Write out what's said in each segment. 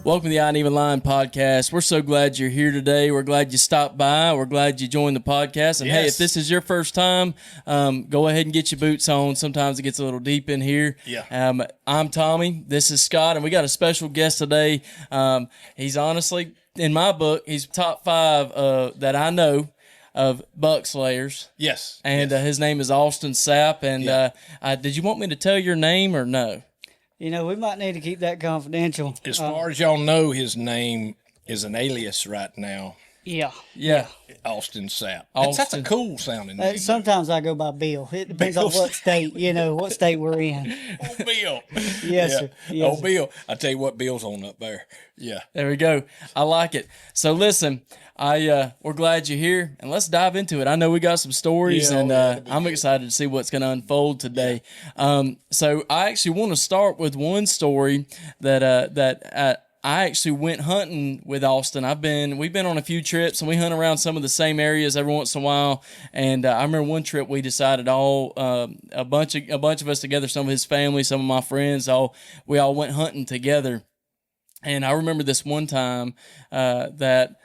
Welcome to the Lyin podcast. We're so glad you're here today. We're glad you stopped by. We're glad you joined the podcast. And hey, if this is your first time, go ahead and get your boots on. Sometimes it gets a little deep in here. Yeah. I'm Tommy. This is Scott, and we got a special guest today. He's honestly, in my book, he's top 5 that I know of buck slayers. Yes. And his name is Austin Sapp. And did you want me to tell your name or no? You know, we might need to keep that confidential. As far as y'all know, his name is an alias right now. Yeah. Austin Sapp. Austin. That's a cool sounding name. Sometimes I go by Bill. It depends on what state, what state we're in. Oh, Bill. Yes, sir. Yes, oh, Bill. I tell you what, Bill's on up there. Yeah. There we go. I like it. So listen, we're glad you're here, and let's dive into it. I know we got some stories, and I'm excited to see what's going to unfold today. So I actually want to start with one story that I actually went hunting with Austin. We've been on a few trips, and we hunt around some of the same areas every once in a while. And I remember one trip we decided a bunch of us together, some of his family, some of my friends, we all went hunting together. And I remember this one time that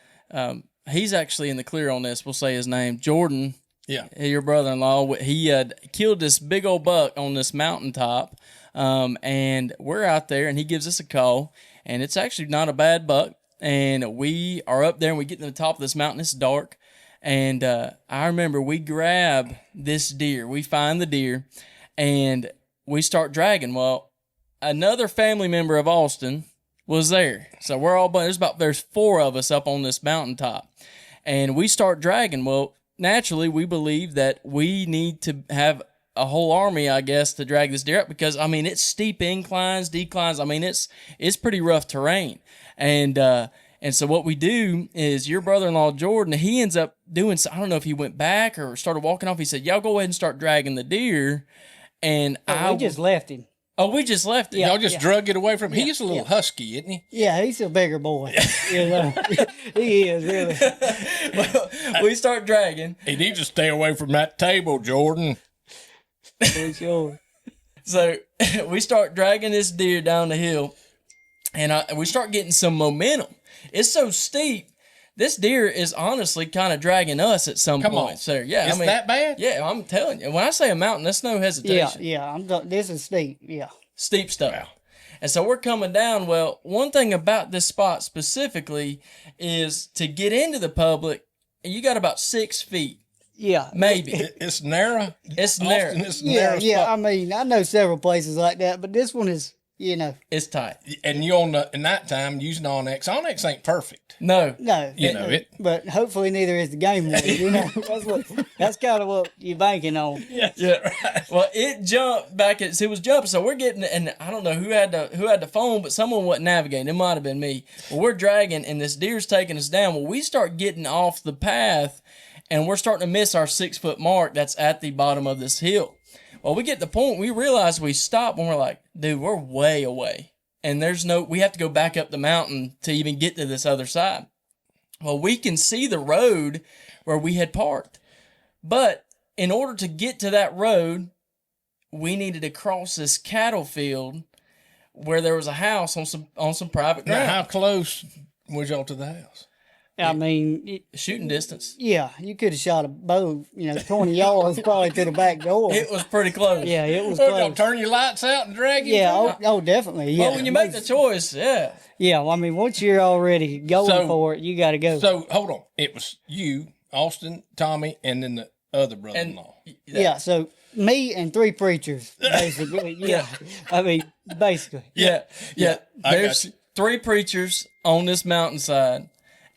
he's actually in the clear on this. We'll say his name, Jordan. Yeah. Your brother-in-law. He had killed this big old buck on this mountaintop. And we're out there, and he gives us a call. And it's actually not a bad buck. And we are up there, and we get to the top of this mountain. It's dark. And I remember we grab this deer. We find the deer, and we start dragging. Well, another family member of Austin was there. So we're all, there's 4 of us up on this mountaintop. And we start dragging. Well, naturally, we believe that we need to have a whole army, I guess, to drag this deer up because, I mean, it's steep inclines, declines. I mean, it's pretty rough terrain. And so what we do is your brother-in-law, Jordan, he ends up doing, I don't know if he went back or started walking off. He said, y'all go ahead and start dragging the deer. And we just left him. Oh, we just left it. Y'all just drug it away from him. He's a little husky, isn't he? Yeah, he's a bigger boy. He is, really. Well, we start dragging. He needs to stay away from that table, Jordan. For sure. So we start dragging this deer down the hill, and we start getting some momentum. It's so steep. This deer is honestly kind of dragging us at some point. On. So yeah, Is that bad? Yeah, I'm telling you. When I say a mountain, that's no hesitation. Yeah. This is steep. Yeah. Steep stuff. Wow. And so we're coming down. Well, one thing about this spot specifically is to get into the public, you got about 6 feet. Yeah. Maybe. It's narrow. It's narrow. It's narrow Yeah. spot. I mean, I know several places like that, but this one is, It's tight. And you in that time using Onyx. Onyx ain't perfect. No. But hopefully neither is the game one. That's kind of what you're banking on. Yeah. Right. Well, it jumped back. It was jumping, so we're getting, and I don't know who had the phone, but someone wasn't navigating. It might have been me. Well, we're dragging, and this deer's taking us down. Well, we start getting off the path, and we're starting to miss our 6-foot mark that's at the bottom of this hill. Well, we get the point. We realize we stop, and we're like, dude, we're way away. And we have to go back up the mountain to even get to this other side. Well, we can see the road where we had parked. But in order to get to that road, we needed to cross this cattle field where there was a house on some private ground. Now, how close was y'all to the house? I mean, shooting distance. Yeah, you could have shot a bow, 20 yards probably to the back door. It was pretty close. Yeah, it was Y'all close. turn your lights out and drag you? Yeah, definitely. Yeah. Well, when you make the choice, yeah. Yeah, well, I mean, once you're already going for it, you got to go. So, hold on. It was you, Austin, Tommy, and then the other brother-in-law. Yeah, so me and 3 preachers, basically. Yeah. I mean, basically. Yeah. There's 3 preachers on this mountainside.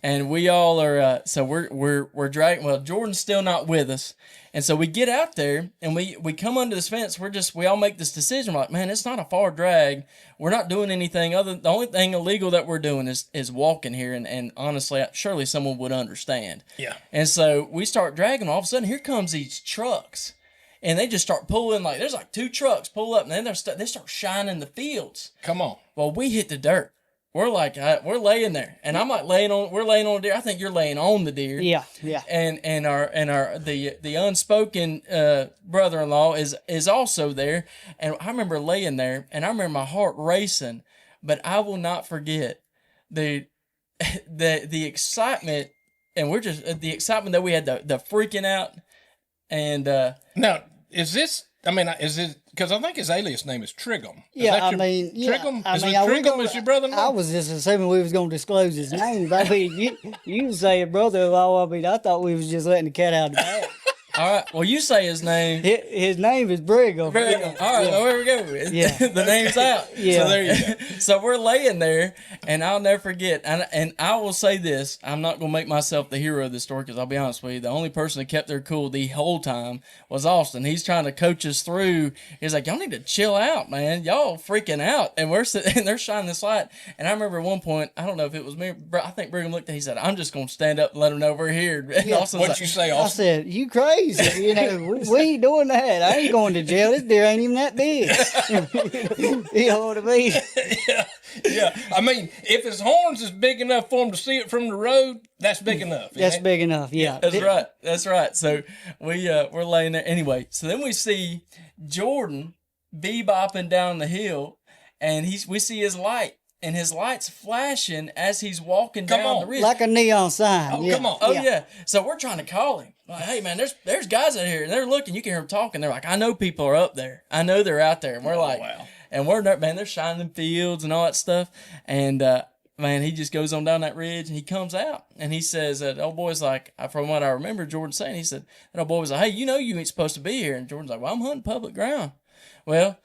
And we all are, so we're dragging, well, Jordan's still not with us. And so we get out there and we come under this fence. We all make this decision. We're like, man, it's not a far drag. We're not doing anything the only thing illegal that we're doing is walking here. And honestly, surely someone would understand. Yeah. And so we start dragging. All of a sudden, here comes these trucks. And they just start pulling, there's 2 trucks pull up and then they start shining the fields. Come on. Well, we hit the dirt. We're we're laying there, and I'm like we're laying on a deer. I think you're laying on the deer. Yeah. And the unspoken brother-in-law is also there, and I remember laying there, and I remember my heart racing, but I will not forget dude, the excitement, and we're just the excitement that we had, the freaking out, and Now, is it because I think his alias name is Triggum? Yeah, I mean, yeah, Triggum? I Is mean, it are we Triggum gonna- is your brother-in-law? I was just assuming we was going to disclose his name. I mean, you say brother-in-law. I mean, I thought we was just letting the cat out of the bag. all right. Well, you say his name. His name is Brigham. Very good. All right, well, there we go. Yeah. The name's out. Yeah. So there you go. So we're laying there, and I'll never forget. And I will say this: I'm not gonna make myself the hero of this story, because I'll be honest with you, the only person that kept their cool the whole time was Austin. He's trying to coach us through. He's like, "Y'all need to chill out, man. Y'all freaking out." And we're sitting, and they're shining this light. And I remember at one point, I don't know if it was me, I think Brigham looked at. He said, "I'm just gonna stand up and let him know we're here." And Austin's What'd like, you say, I Austin? said, "You crazy? You know, we ain't doing that. I ain't going to jail. This deer ain't even that big." You know what I mean? Yeah. I mean, if his horns is big enough for him to see it from the road, that's big enough. That's big enough. Yeah. That's right. That's right. So we're laying there anyway. So then we see Jordan bebopping down the hill, and we see his light, and his light's flashing as he's walking Come down on. the ridge. Like a neon sign. Oh, yeah. come on. Oh yeah. So we're trying to call him. Like, hey man, there's guys out here, and they're looking. You can hear them talking. They're like, I know people are up there. I know they're out there. And we're like, wow. And we're there, man. They're shining fields and all that stuff. And man, he just goes on down that ridge, and he comes out, and he says, "The old boy's like, from what I remember, Jordan saying, he said that old boy was like, hey, you know you ain't supposed to be here." And Jordan's like, "Well, I'm hunting public ground." Well,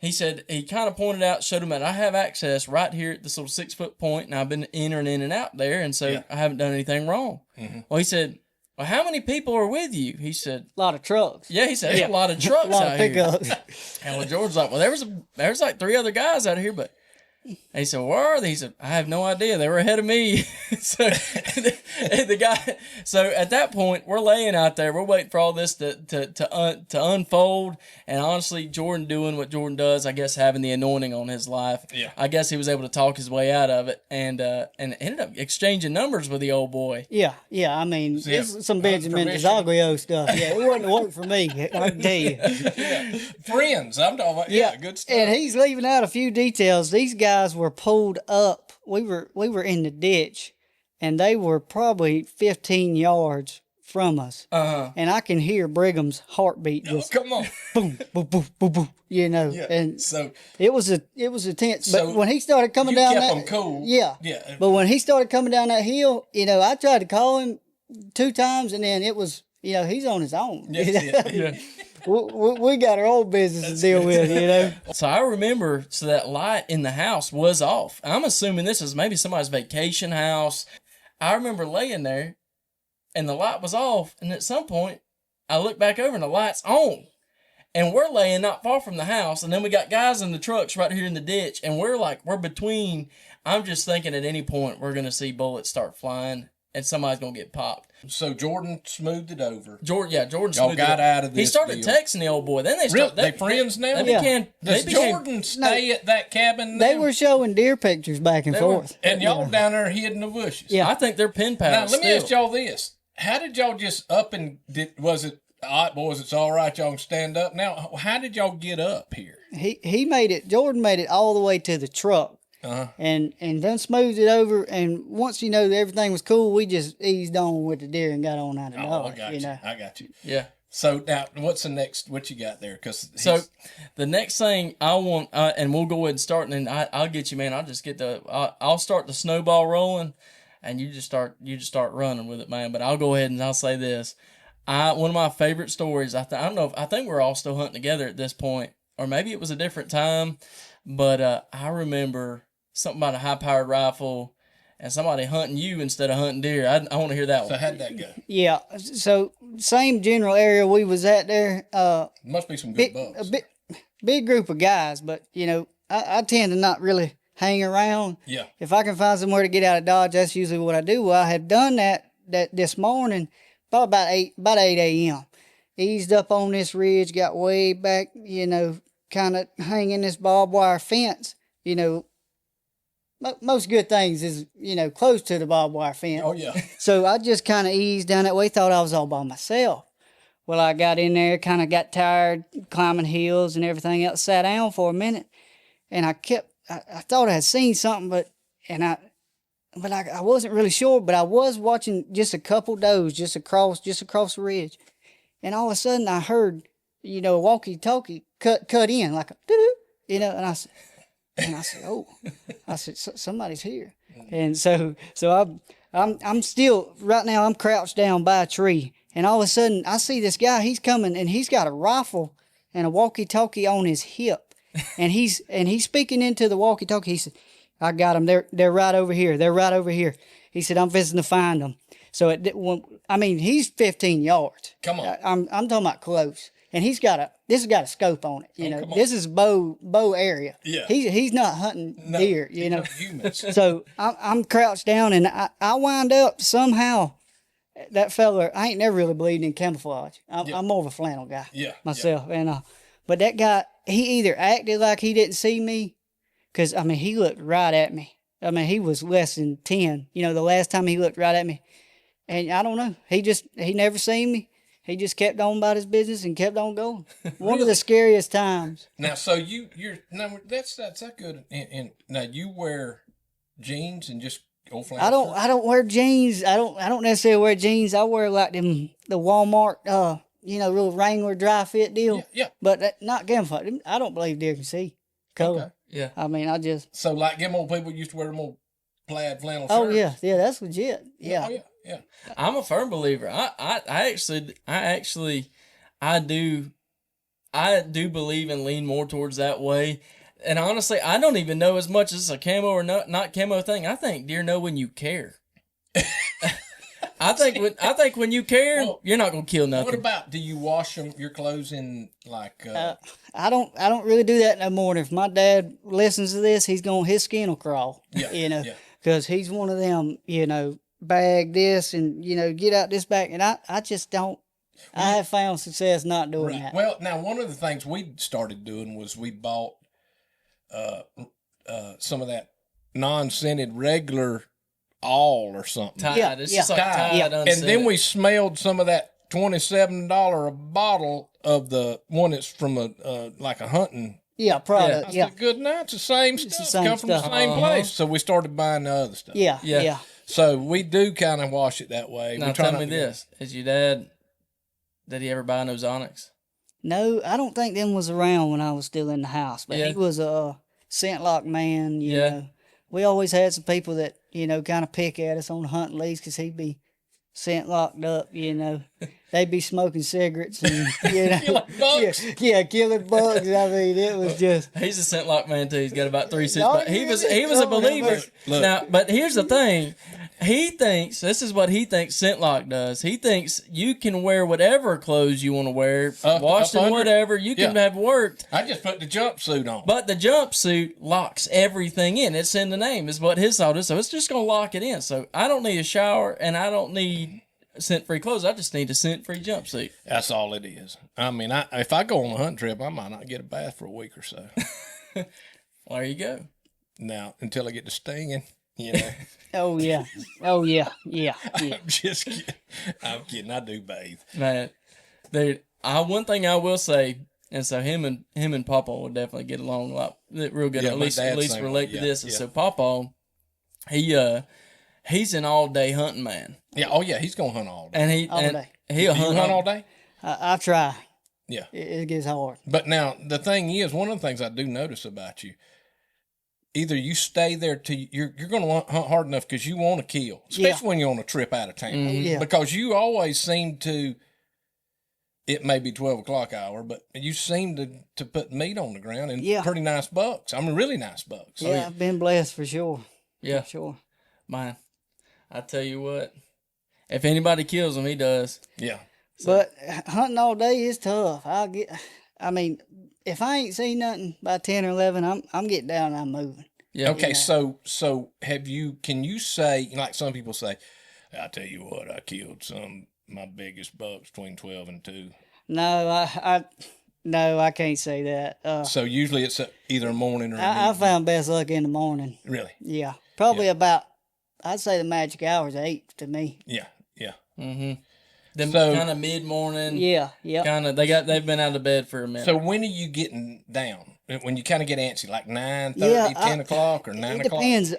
he said he kind of pointed out, showed him that I have access right here at this little 6-foot point, and I've been entering in and out there, and so Yeah. I haven't done anything wrong. Mm-hmm. Well, he said, "Well, how many people are with you?" He said, A lot of trucks. "Yeah." He said, "There's a lot of trucks A lot out of here." pickups. And well, Jordan's like, "Well, there's like 3 other guys out here, but." And he said, "Where are they?" He said, "I have no idea. They were ahead of me." So the guy. So at that point, we're laying out there. We're waiting for all this to unfold. And honestly, Jordan doing what Jordan does, I guess, having the anointing on his life. Yeah. I guess he was able to talk his way out of it, and ended up exchanging numbers with the old boy. Yeah. I mean, Yeah. it's some Benjamin Permission. DeZaglio stuff. Yeah, it wouldn't work for me. I can tell you. Friends. I'm talking about, yeah, good stuff. And he's leaving out a few details. These guys were pulled up. We were in the ditch, and they were probably 15 yards from us. And I can hear Brigham's heartbeat Oh, just come on. boom, boom, boom, boom, boom. You know, Yeah. and So it was tense. But So when he started coming you down kept that, them cool. yeah. But when he started coming down that hill, you know, I tried to call him 2 times, and then it was, you know, he's on his own. Yeah. We got our own business to deal with, you know. So I remember, so that light in the house was off. I'm assuming this is maybe somebody's vacation house. I remember laying there, and the light was off, and at some point, I look back over, and the light's on. And we're laying not far from the house, and then we got guys in the trucks right here in the ditch, and we're between. I'm just thinking at any point we're going to see bullets start flying, and somebody's going to get popped. So Jordan smoothed it over. Jordan Y'all smoothed got it. out of He this started deal. texting the old boy. Then they Really? started. They friends now? They Yeah. became. Does They became. Jordan stay at that cabin now? They were showing deer pictures back and They were. forth. And y'all down there hid in the bushes. Yeah. I think they're pen Now, pals. let me still. ask y'all this. How did y'all just up and was it, all right, boys, it's all right, y'all can stand up? Now, how did y'all get up here? He made it. Jordan made it all the way to the truck, Uh-huh. and then smoothed it over. And once you know that everything was cool, we just eased on with the deer and got on out of Oh, Dodge. I got you you. know. I got you. Yeah. So now, what's the next? What you got there? Because So the next thing I want, and we'll go ahead and start, and then I'll get you, man. I'll just get I'll start the snowball rolling, and you just start running with it, man. But I'll go ahead and I'll say this. One of my favorite stories. I don't know. I think we're all still hunting together at this point, or maybe it was a different time. But I remember something about a high-powered rifle and somebody hunting you instead of hunting deer. I want to hear that so one. how'd that go? Yeah. So same general area we was at there. Must be some good A bucks. big group of guys, but you know, I tend to not really hang around. Yeah. If I can find somewhere to get out of Dodge, that's usually what I do. Well, I had done that this morning, probably about 8 a.m. Eased up on this ridge, got way back, you know, kind of hanging this barbed wire fence. You know, most good things is, you know, close to the barbed wire fence. Oh yeah. So I just kind of eased down that way, thought I was all by myself. Well, I got in there, kind of got tired climbing hills and everything else, sat down for a minute, and I thought I had seen something, and I wasn't really sure, but I was watching just a couple does just across the ridge. And all of a sudden I heard, a walkie-talkie cut in like a doo-doo, and I said, oh, I said, somebody's here. And so I'm still, right now I'm crouched down by a tree, and all of a sudden I see this guy, he's coming, and he's got a rifle and a walkie-talkie on his hip. And he's speaking into the walkie-talkie. He said, I got them. They're right over here. They're right over here. He said, I'm visiting to find them. So he's 15 yards. Come on. I'm talking about close. And this has got a scope on it. This is bow area. Yeah. He's not hunting deer, Humans. So I'm crouched down, and I wind up somehow. That fella, I ain't never really believed in camouflage. I'm more of a flannel guy myself. Yeah. And but that guy, he either acted like he didn't see me, because he looked right at me. He was less than 10. The last time he looked right at me, and I don't know. He never seen me. He just kept on about his business and kept on going. One of the scariest times. Now, so that's that good. And now you wear jeans and just old flannel shirt? I don't wear jeans. I don't necessarily wear jeans. I wear like the Walmart, little Wrangler dry fit deal. Yeah. But not camouflage. I don't believe deer can see color. Okay. Yeah. I just. So like them old people used to wear them old plaid flannel shirts. Oh yeah, that's legit. Yeah. Oh, yeah. I'm a firm believer. I do believe and lean more towards that way. And honestly, I don't even know as much as it's a camo or not camo thing. I think deer know when you care. I think when you care, you're not gonna kill nothing. What about, do you wash your clothes in like? I don't really do that no more. And if my dad listens to this, his skin will crawl. Yeah. Because he's one of them, bag this and get out this bag, and I just don't. I have found success not doing that. Well, now one of the things we started doing was we bought some of that non-scented regular all or something. Tied. It's just like tied. And then we smelled some of that $27 a bottle of the one that's from a hunting. Yeah, product. I said, good night. It's the same stuff. the same Come from stuff. the same place. So we started buying the other stuff. Yeah. So we do kind of wash it that way. Now tell me this: is your dad? Did he ever buy those Onyx? No, I don't think them was around when I was still in the house. But he was a scent lock man. You know, we always had some people that kind of pick at us on the hunting lease because he'd be scent locked up. They'd be smoking cigarettes and Killing bugs. Killing bugs. It was just. He's a scent lock man too. He's got about 3 cents. Oh, But he was a believer. Now, but here's the thing. He thinks, this is what he thinks scent lock does. He thinks you can wear whatever clothes you want to wear, washed in whatever. You can have worked. I just put the jumpsuit on. But the jumpsuit locks everything in. It's in the name, is what his thought is. So it's just going to lock it in. So I don't need a shower and I don't need scent-free clothes. I just need a scent-free jumpsuit. That's all it is. If I go on a hunting trip, I might not get a bath for a week or so. Well, there you go. Now, until I get to stinging, Oh yeah. I'm just kidding. I'm kidding. I do bathe. Man, dude, one thing I will say, and so him and Papa would definitely get along a lot, real good. Yeah, at least relate to this. And yeah. so Papa, he's an all day hunting man. Yeah. Oh yeah. He's gonna hunt all day. And All day. he'll Do you hunt all day? I try. Yeah. It gets hard. But now the thing is, one of the things I do notice about you, either you stay there till you're going to hunt hard enough because you want to kill, especially when you're on a trip out of town. Yeah. Because you always seem to. It may be 12 o'clock hour, but you seem to put meat on the ground and pretty nice bucks. Really nice bucks. Yeah, I've been blessed for sure. Yeah. For sure. Man, I tell you what, if anybody kills him, he does. Yeah. But hunting all day is tough. If I ain't seen nothing by 10 or 11, I'm getting down and I'm moving. Yeah. Okay, so can you say, like some people say, I tell you what, I killed my biggest bucks between 12 and 2. No, I can't say that. So usually it's either morning or I found best luck in the morning. Really? Yeah. Probably about, I'd say the magic hour is 8 to me. Yeah. Mm-hmm. Them So- kind of mid morning. Yeah. Kind of. They've been out of bed for a minute. So when are you getting down? when you kind of get antsy, like 9:30, 10 o'clock, or 9 It o'clock? depends.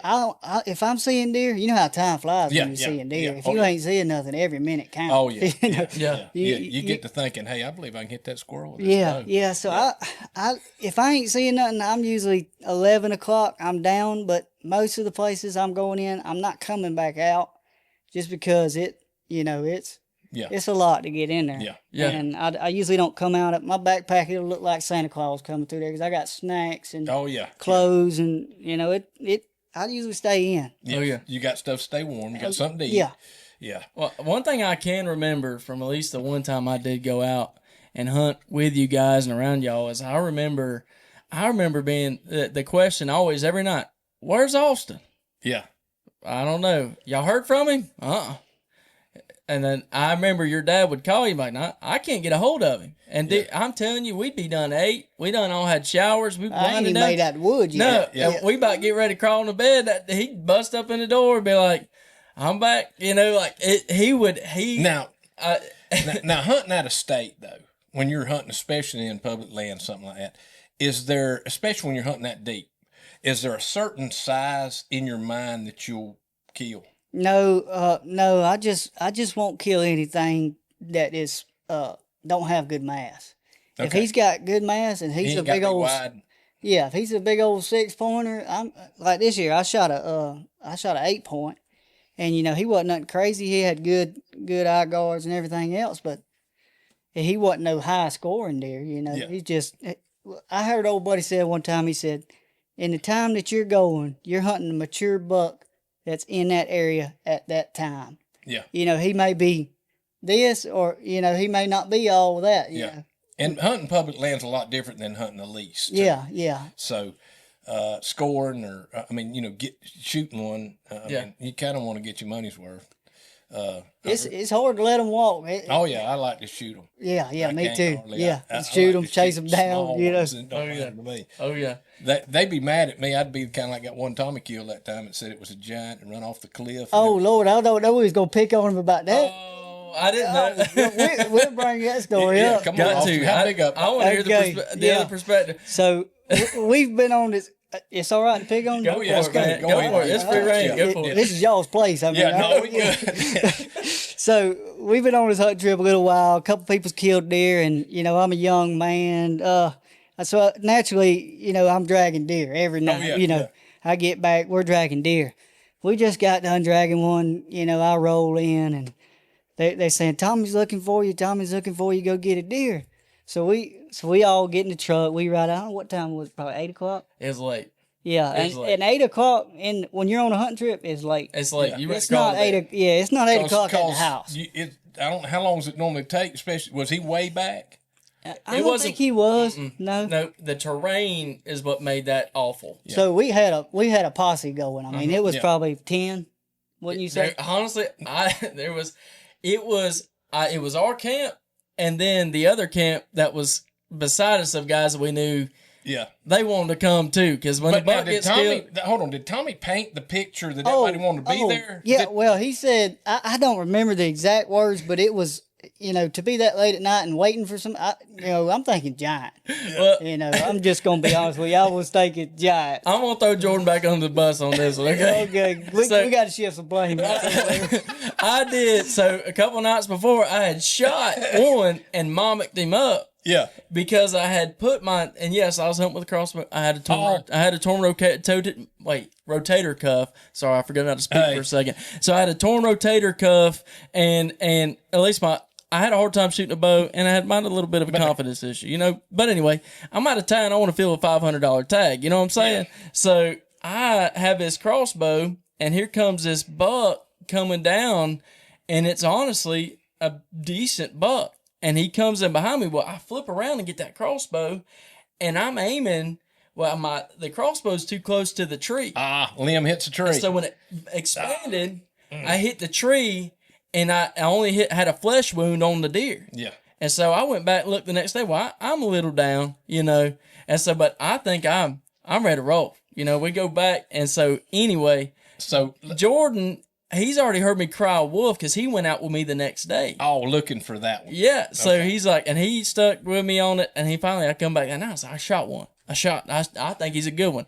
If I'm seeing deer, you know how time flies Yeah, when you're yeah, seeing deer. yeah. If Oh, you yeah. ain't seeing nothing, every minute counts. Oh, yeah. You know? Yeah. You get to thinking, hey, I believe I can hit that squirrel with this Yeah, bow. yeah. So I if I ain't seeing nothing, I'm usually 11 o'clock. I'm down, but most of the places I'm going in, I'm not coming back out, just because Yeah. it's a lot to get in there. Yeah. Yeah. And I usually don't come out. My backpack, it'll look like Santa Claus coming through there, because I got snacks and Oh, yeah. clothes, and I usually stay in. Yeah. Oh, yeah. You got stuff to stay warm. You got something to eat. Yeah. Yeah. Well, one thing I can remember from at least the one time I did go out and hunt with you guys and around y'all is I remember being the question always every night, where's Austin? Yeah. I don't know. Y'all heard from him? And then I remember your dad would call you like, nah, I can't get a hold of him. And I'm telling you, we'd be done 8. We done all had showers. We I ain't even made out of wood No, yet. and we about to get ready to crawl in the bed. He'd bust up in the door and be like, I'm back. Now hunting out of state, though, when you're hunting, especially in public land, something like that, is there, especially when you're hunting that deep, is there a certain size in your mind that you'll kill? No, I just won't kill anything that is don't have good mass. If Okay. he's got good mass and He he's a ain't got to big be old wide. yeah, if he's a big old 6-pointer, I'm like this year I shot a 8-point, and he wasn't nothing crazy. He had good eye guards and everything else, but he wasn't no high scoring deer. Yeah. He just. I heard old buddy say one time. He said, "In the time that you're going, you're hunting a mature buck that's in that area at that time. Yeah. He may be this, or he may not be all of that. Yeah. And hunting public land's a lot different than hunting a lease. too. Yeah. So, scoring or shooting one. Yeah. You kind of want to get your money's worth. It's hard to let them walk. Oh yeah, I like to shoot them. Yeah, me can't too. hardly. Yeah, I shoot like them, to chase shoot them down. small ones. It don't Oh, yeah. matter to me. Oh, yeah. They'd be mad at me. I'd be kind of like that one Tommy killed that time and said it was a giant and run off the cliff. Oh Lord, I don't know we was gonna pick on him about that. Oh, I didn't know. We'll bring that story Yeah, up. come on, Got Austin, to. how big up? I want to hear Okay, the yeah. other perspective. So we've been on this. It's all right to pick on. Go yeah, for it, man. go Go ahead. for it. It's free reign. Go for it. This is y'all's place. I mean, Yeah, no, we good. So we've been on this hunt trip a little while. A couple people's killed deer, and I'm a young man. So naturally, I'm dragging deer every night. yeah, yeah. I get back, we're dragging deer. We just got done dragging one. I roll in, and they saying, Tommy's looking for you. Tommy's looking for you. Go get a deer. So we all get in the truck. We ride out. I don't know what time it was, probably 8 o'clock. It was late. Yeah, It's late. and 8 o'clock, and when you're on a hunting trip, it's late. It's late. You It's not 8. It's not 8 o'clock at the house. I don't know how long does it normally take. Especially, was he way back? I don't think he was. No. No, the terrain is what made that awful. So we had a posse going. I mean, it was Yeah. probably 10. Wouldn't you say? Honestly, it was our camp, and then the other camp that was beside us of guys that we knew. Yeah. They wanted to come too, because when the But now, buck did gets Tommy? killed, Hold on. Did Tommy paint the picture that everybody wanted to be there? Yeah, Did- well, he said, I don't remember the exact words, but it was, to be that late at night and waiting for I'm thinking giant. well, I'm just going to be honest with you. I was thinking giant. I'm gonna throw Jordan back under the bus on this one. Okay. Okay, we got to shift some blame. I did. So a couple nights before, I had shot one and mommicked him up. Yeah. Because I had put and yes, I was hunting with a crossbow. I had a torn rotator cuff. Sorry, I forgot how to speak for a second. So I had a torn rotator cuff, and at least I had a hard time shooting a bow, and I had a little bit of a confidence issue, But anyway, I'm out of town. I want to fill a $500 tag. You know what I'm saying? Yeah. So I have this crossbow, and here comes this buck coming down, and it's honestly a decent buck. And he comes in behind me. Well, I flip around and get that crossbow, and I'm aiming. Well, the crossbow's too close to the tree. Limb hits a tree. So when it expanded, I hit the tree, and I only had a flesh wound on the deer. Yeah. And so I went back and looked the next day. Well, I'm a little down, And so, but I think I'm ready to roll. We go back, and so anyway. So Jordan, he's already heard me cry wolf because he went out with me the next day. Oh, looking for that one. Yeah, so he's like, and he stuck with me on it, and I come back, and I shot one. a shot. I think he's a good one.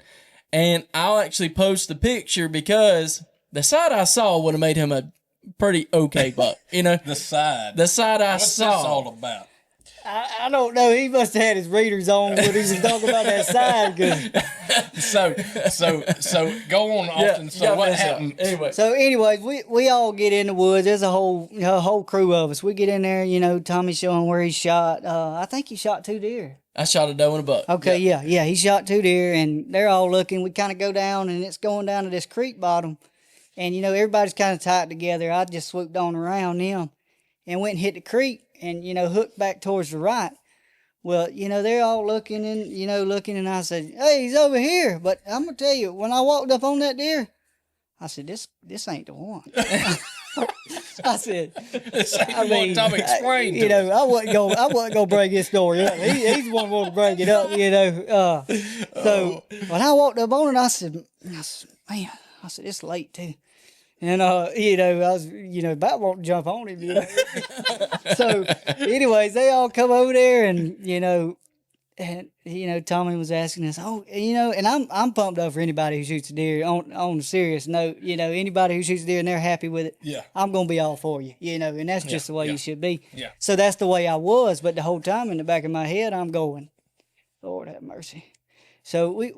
And I'll actually post the picture because the side I saw would have made him a pretty okay buck. You know, The side. the side I What's saw. this all about? I don't know. He must have had his readers on when he was talking about that side. So go on, Austin. So what happened? Anyway, So, anyways, we all get in the woods. There's a whole crew of us. We get in there. You know, Tommy's showing where he shot. I think he shot 2 deer. I shot a doe and a buck. Okay, yeah. He shot 2 deer, and they're all looking. We kind of go down, and it's going down to this creek bottom, and you know everybody's kind of tight together. I just swooped on around them, and went and hit the creek, and you know hooked back towards the right. Well, you know they're all looking, and I said, "Hey, he's over here." But I'm gonna tell you, when I walked up on that deer, I said, "This ain't the one." I said, Tommy explained. You know, I wasn't gonna break his story up. He's the one who wanted to break it up. You know, so when I walked up on it, I said, "Man," I said, "It's late too." And you know, I was about wanting to jump on him. You know? So, anyways, they all come over there, and Tommy was asking us, and I'm pumped up for anybody who shoots a deer. On a serious note, anybody who shoots a deer and they're happy with it, Yeah. I'm gonna be all for you, and that's just the way you should be. Yeah. So that's the way I was, but the whole time in the back of my head, I'm going, Lord have mercy. So we So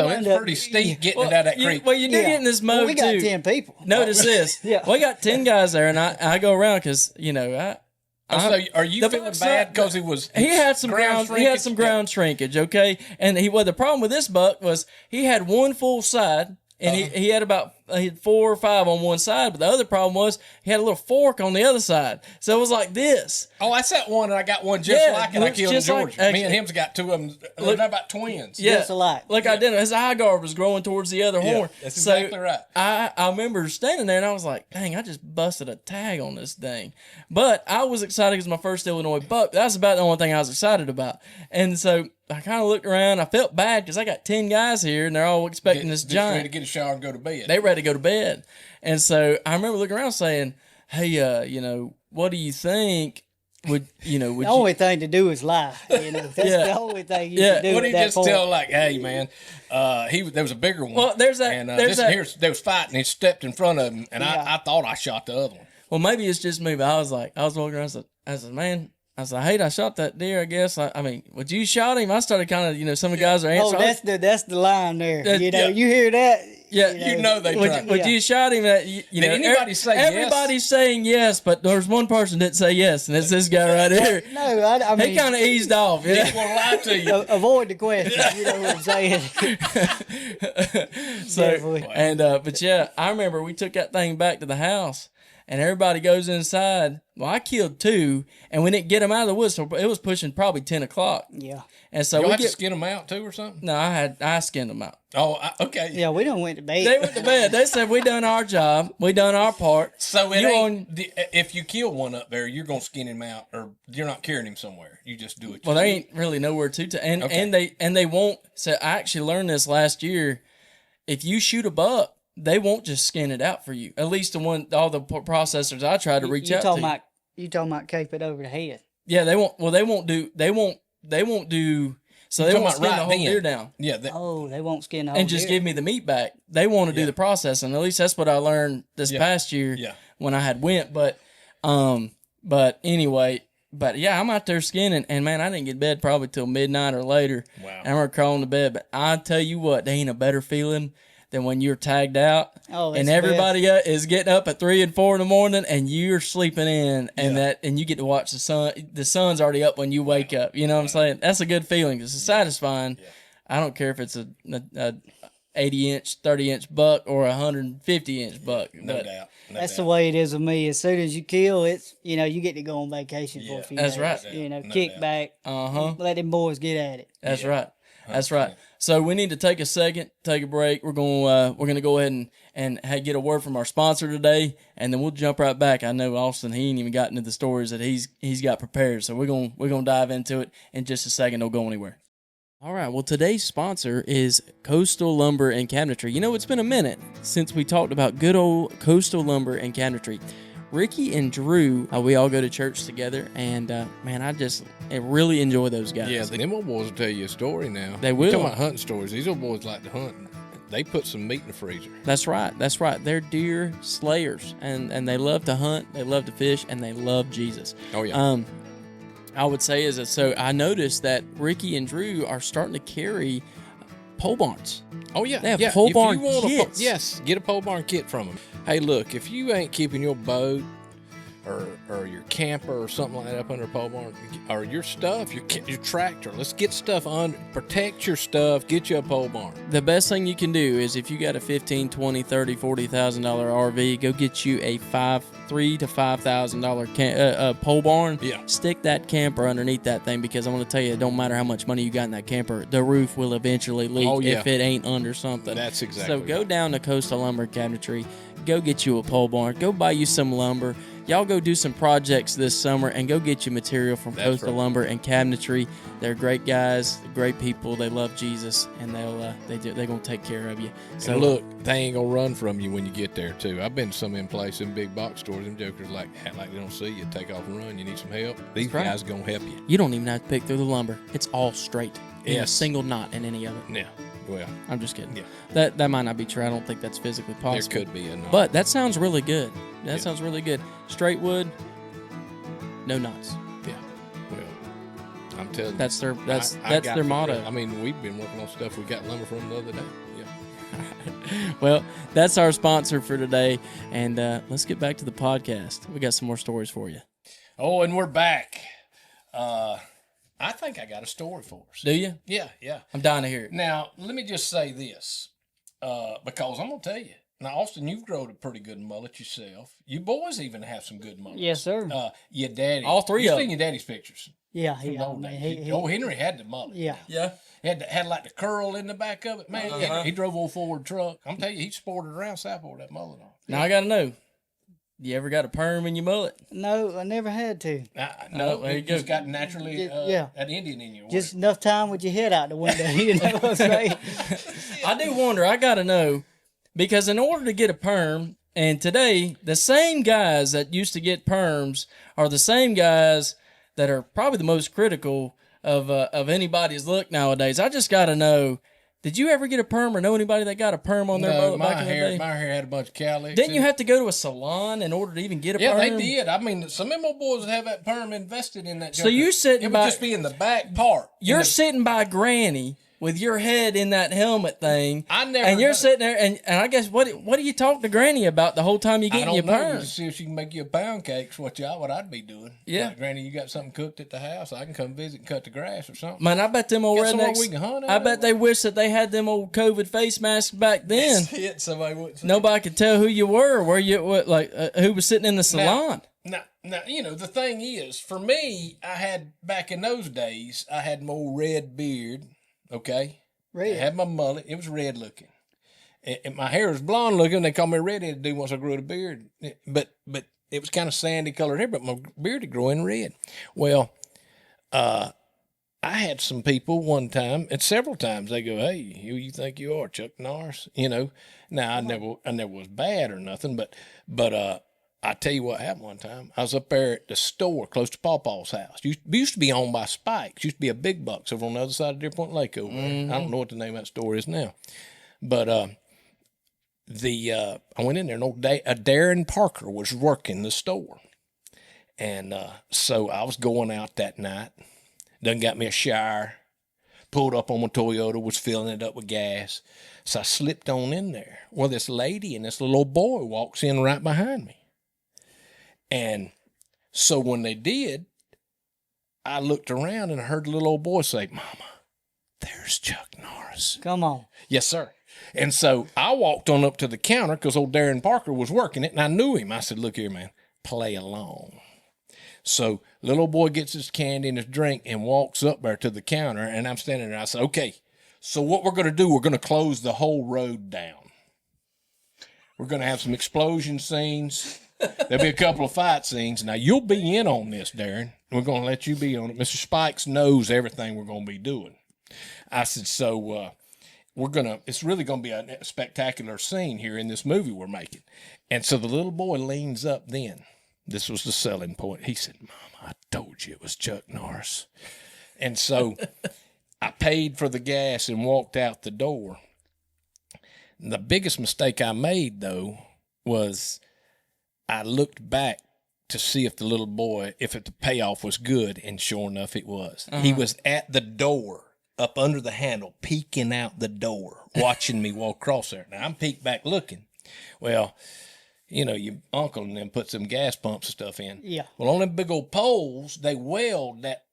wound it's up- pretty steep getting it out of that creek. Well, you do get in this mode Well, we got too. 10 people. Notice this. Yeah. We got 10 guys there, and I go around because So are you the feeling buck's bad not- because he was? he had some ground shrinkage, okay? And the problem with this buck was he had one full side, and he had 4 or 5 on one side, but the other problem was he had a little fork on the other side. So it was like this. Oh, I set one, and I got one just like it. I looks killed in just like- Georgia. Me and him's got 2 of them. They're about twins. Yeah, Just alike. Like I did. His eye guard was growing towards the other horn. that's exactly right. I remember standing there and I was like, dang, I just busted a tag on this thing. But I was excited because my first Illinois buck. That's about the only thing I was excited about. And so I kind of looked around. I felt bad because I got 10 guys here and they're all expecting this Just giant. ready to get a shower and go to bed. They ready to go to bed. And so I remember looking around saying, hey, what do you think? The only thing to do is lie. That's the only thing you can do. What do at you that just point. tell like, hey man, there was a bigger one. Well, there's that- And there's that- they was fighting. He stepped in front of him, and I thought I shot the other one. Well, maybe it's just me, but I was walking around. I said, man, hey, I shot that deer. I guess. I mean, would you shot him? I started kind of, some of the guys are answering. Oh, that's the line there. Yeah. You hear that? Yeah, You know they tried. Would you shot him? Did anybody say yes? Everybody's saying yes, but there's one person that say yes, and it's this guy right here. No, I mean, He kind of eased off. He didn't want to lie to you. avoid the question. You know what I'm saying? Definitely. But yeah, I remember we took that thing back to the house, and everybody goes inside. Well, I killed 2, and we didn't get them out of the woods, so it was pushing probably 10 o'clock. Yeah. And so You we have to skin them out too, or something. No, I skinned them out. Oh, okay. Yeah, we done went to bed. They went to bed. They said we done our job. We done our part. So it You ain't, if you kill one up there, you're gonna skin him out, or you're not carrying him somewhere. You just do it. Well, they ain't really nowhere to and they won't. So I actually learned this last year. If you shoot a buck, they won't just skin it out for you. At least all the processors I try to reach out to. You talking about cape it over the head? Yeah, they won't. Well, they won't do. So they talking won't about skin the whole then. deer down. Yeah. They won't skin the whole And just deer. give me the meat back. They want to do the processing. At least that's what I learned this past year when I had went. But anyway, yeah, I'm out there skinning, and man, I didn't get to bed probably till midnight or later. Wow. And I'm crawling to bed. But I tell you what, there ain't a better feeling than when you're tagged out and everybody is getting up at 3 and 4 in the morning and you're sleeping in and you get to watch the sun. The sun's already up when you wake up. You know what I'm saying? That's a good feeling. It's satisfying. Yeah. I don't care if it's a 80-inch, 30-inch buck or a 150-inch buck. No doubt. That's the way it is with me. As soon as you kill, it's you get to go on vacation for a few days. That's right. Kick back. Let them boys get at it. That's right. That's right. So we need to take a second, take a break. We're gonna go ahead and get a word from our sponsor today, and then we'll jump right back. I know Austin, he ain't even got into the stories that he's got prepared, so we're gonna dive into it in just a second. Don't go anywhere. All right. Well, today's sponsor is Coastal Lumber and Cabinetry. It's been a minute since we talked about good old Coastal Lumber and Cabinetry. Ricky and Drew, we all go to church together, and man, I really enjoy those guys. Yeah, them old boys will tell you a story now. They will. You're talking about hunting stories. These old boys like to hunt. They put some meat in the freezer. That's right. They're deer slayers, and they love to hunt, they love to fish, and they love Jesus. Oh, yeah. I would say so I noticed that Ricky and Drew are starting to carry pole barns. Oh, yeah. They have pole barn kits. Yes, get a pole barn kit from them. Hey, look, if you ain't keeping your boat or your camper or something like that up under a pole barn, or your stuff, your tractor, let's get stuff under, protect your stuff, get you a pole barn. The best thing you can do is if you got a $15,000, $20,000, $30,000, $40,000 RV, go get you a $3,000 to $5,000 pole barn. Yeah. Stick that camper underneath that thing, because I want to tell you, it don't matter how much money you got in that camper, the roof will eventually leak if it ain't under something. That's exactly So go down to Coastal Lumber Cabinetry, go get you a pole barn, go buy you some lumber. Y'all go do some projects this summer and go get you material from Coastal Lumber and Cabinetry. They're great guys, great people. They love Jesus, and they're gonna take care of you. So and look, they ain't gonna run from you when you get there too. I've been to some of them places, in big box stores. Them jokers act like they don't see you. Take off and run. You need some help. These guys gonna help you. You don't even have to pick through the lumber. It's all straight. In a single knot in any of it. Yeah. Well, I'm just kidding. Yeah. That might not be true. I don't think that's physically possible. There could be a knot. But that sounds really good. That sounds really good. Straight wood, no knots. Yeah. Well, I'm telling you. That's their motto. I mean, we've been working on stuff we got lumber from the other day. Yeah. Well, that's our sponsor for today. And let's get back to the podcast. We got some more stories for you. Oh, and we're back. I think I got a story for us. Do you? Yeah. I'm dying to hear it. Now, let me just say this, because I'm going to tell you. Now, Austin, you've grown a pretty good mullet yourself. You boys even have some good mullets. Yes, sir. Your daddy. All three of them. You've seen your daddy's pictures. Yeah, Henry had the mullet. Yeah. Yeah. He had like the curl in the back of it. Man, he drove old Ford truck. I'm telling you, he sported around Southport with that mullet on. Now, I got to know. You ever got a perm in your mullet? No, I never had to. No, there you go. Just got naturally an Indian in you. Just enough time with your head out the window. You know what I'm saying? I do wonder. I got to know, because in order to get a perm, and today, the same guys that used to get perms are the same guys that are probably the most critical of anybody's look nowadays. I just got to know, did you ever get a perm or know anybody that got a perm on their mullet back in the day? My hair had a bunch of cowlicks. Didn't you have to go to a salon in order to even get a perm? Yeah, they did. I mean, some of them old boys have that perm invested in that. So you're sitting It by... would just be in the back part. You're sitting by Granny with your head in that helmet thing. And you're sitting there, and I guess, what do you talk to Granny about the whole time you're getting your perm? To see if she can make you a pound cake. What I'd be doing. Yeah. Like, Granny, you got something cooked at the house? I can come visit and cut the grass or something. Man, I bet them old rednecks, we can hunt I bet they wish that they had them old COVID face masks back then. Nobody could tell who you were, who was sitting in the salon. Now, the thing is, for me, I had, back in those days, I had my old red beard, okay? Red. I had my mullet. It was red looking. And my hair was blonde looking. They called me a redheaded dude once I grew a beard. But it was kind of sandy colored hair, but my beard had grown red. Well, I had some people one time, and several times, they go, "Hey, who you think you are, Chuck Norris?" Now I never was bad or nothing, but I tell you what happened one time. I was up there at the store close to Pawpaw's house. Used to be owned by Spikes. Used to be a big bucks over on the other side of Deer Point Lake over there. I don't know what the name of that store is now. But I went in there, and Darren Parker was working the store. And so I was going out that night. Done got me a shower. Pulled up on my Toyota, was filling it up with gas. So I slipped on in there. Well, this lady and this little old boy walks in right behind me. And so when they did, I looked around and I heard the little old boy say, "Mama, there's Chuck Norris." Come on. Yes, sir. And so I walked on up to the counter because old Darren Parker was working it, and I knew him. I said, "Look here, man, play along." So little old boy gets his candy and his drink and walks up there to the counter, and I'm standing there. I said, "Okay, so what we're going to do, we're going to close the whole road down. We're going to have some explosion scenes. There'll be a couple of fight scenes. Now, you'll be in on this, Darren. We're going to let you be on it. Mr. Spikes knows everything we're going to be doing." I said, "So it's really going to be a spectacular scene here in this movie we're making." And so the little boy leans up then, This was the selling point. He said, Mama, I told you it was Chuck Norris. And so I paid for the gas and walked out the door. The biggest mistake I made, though, was I looked back to see if the little boy, if the payoff was good, and sure enough, it was. He was at the door, up under the handle, peeking out the door, watching me walk across there. Now, I'm peeked back looking. Well, you know, your uncle and them put some gas pumps and stuff in. Yeah. Well, on them big old poles, they weld that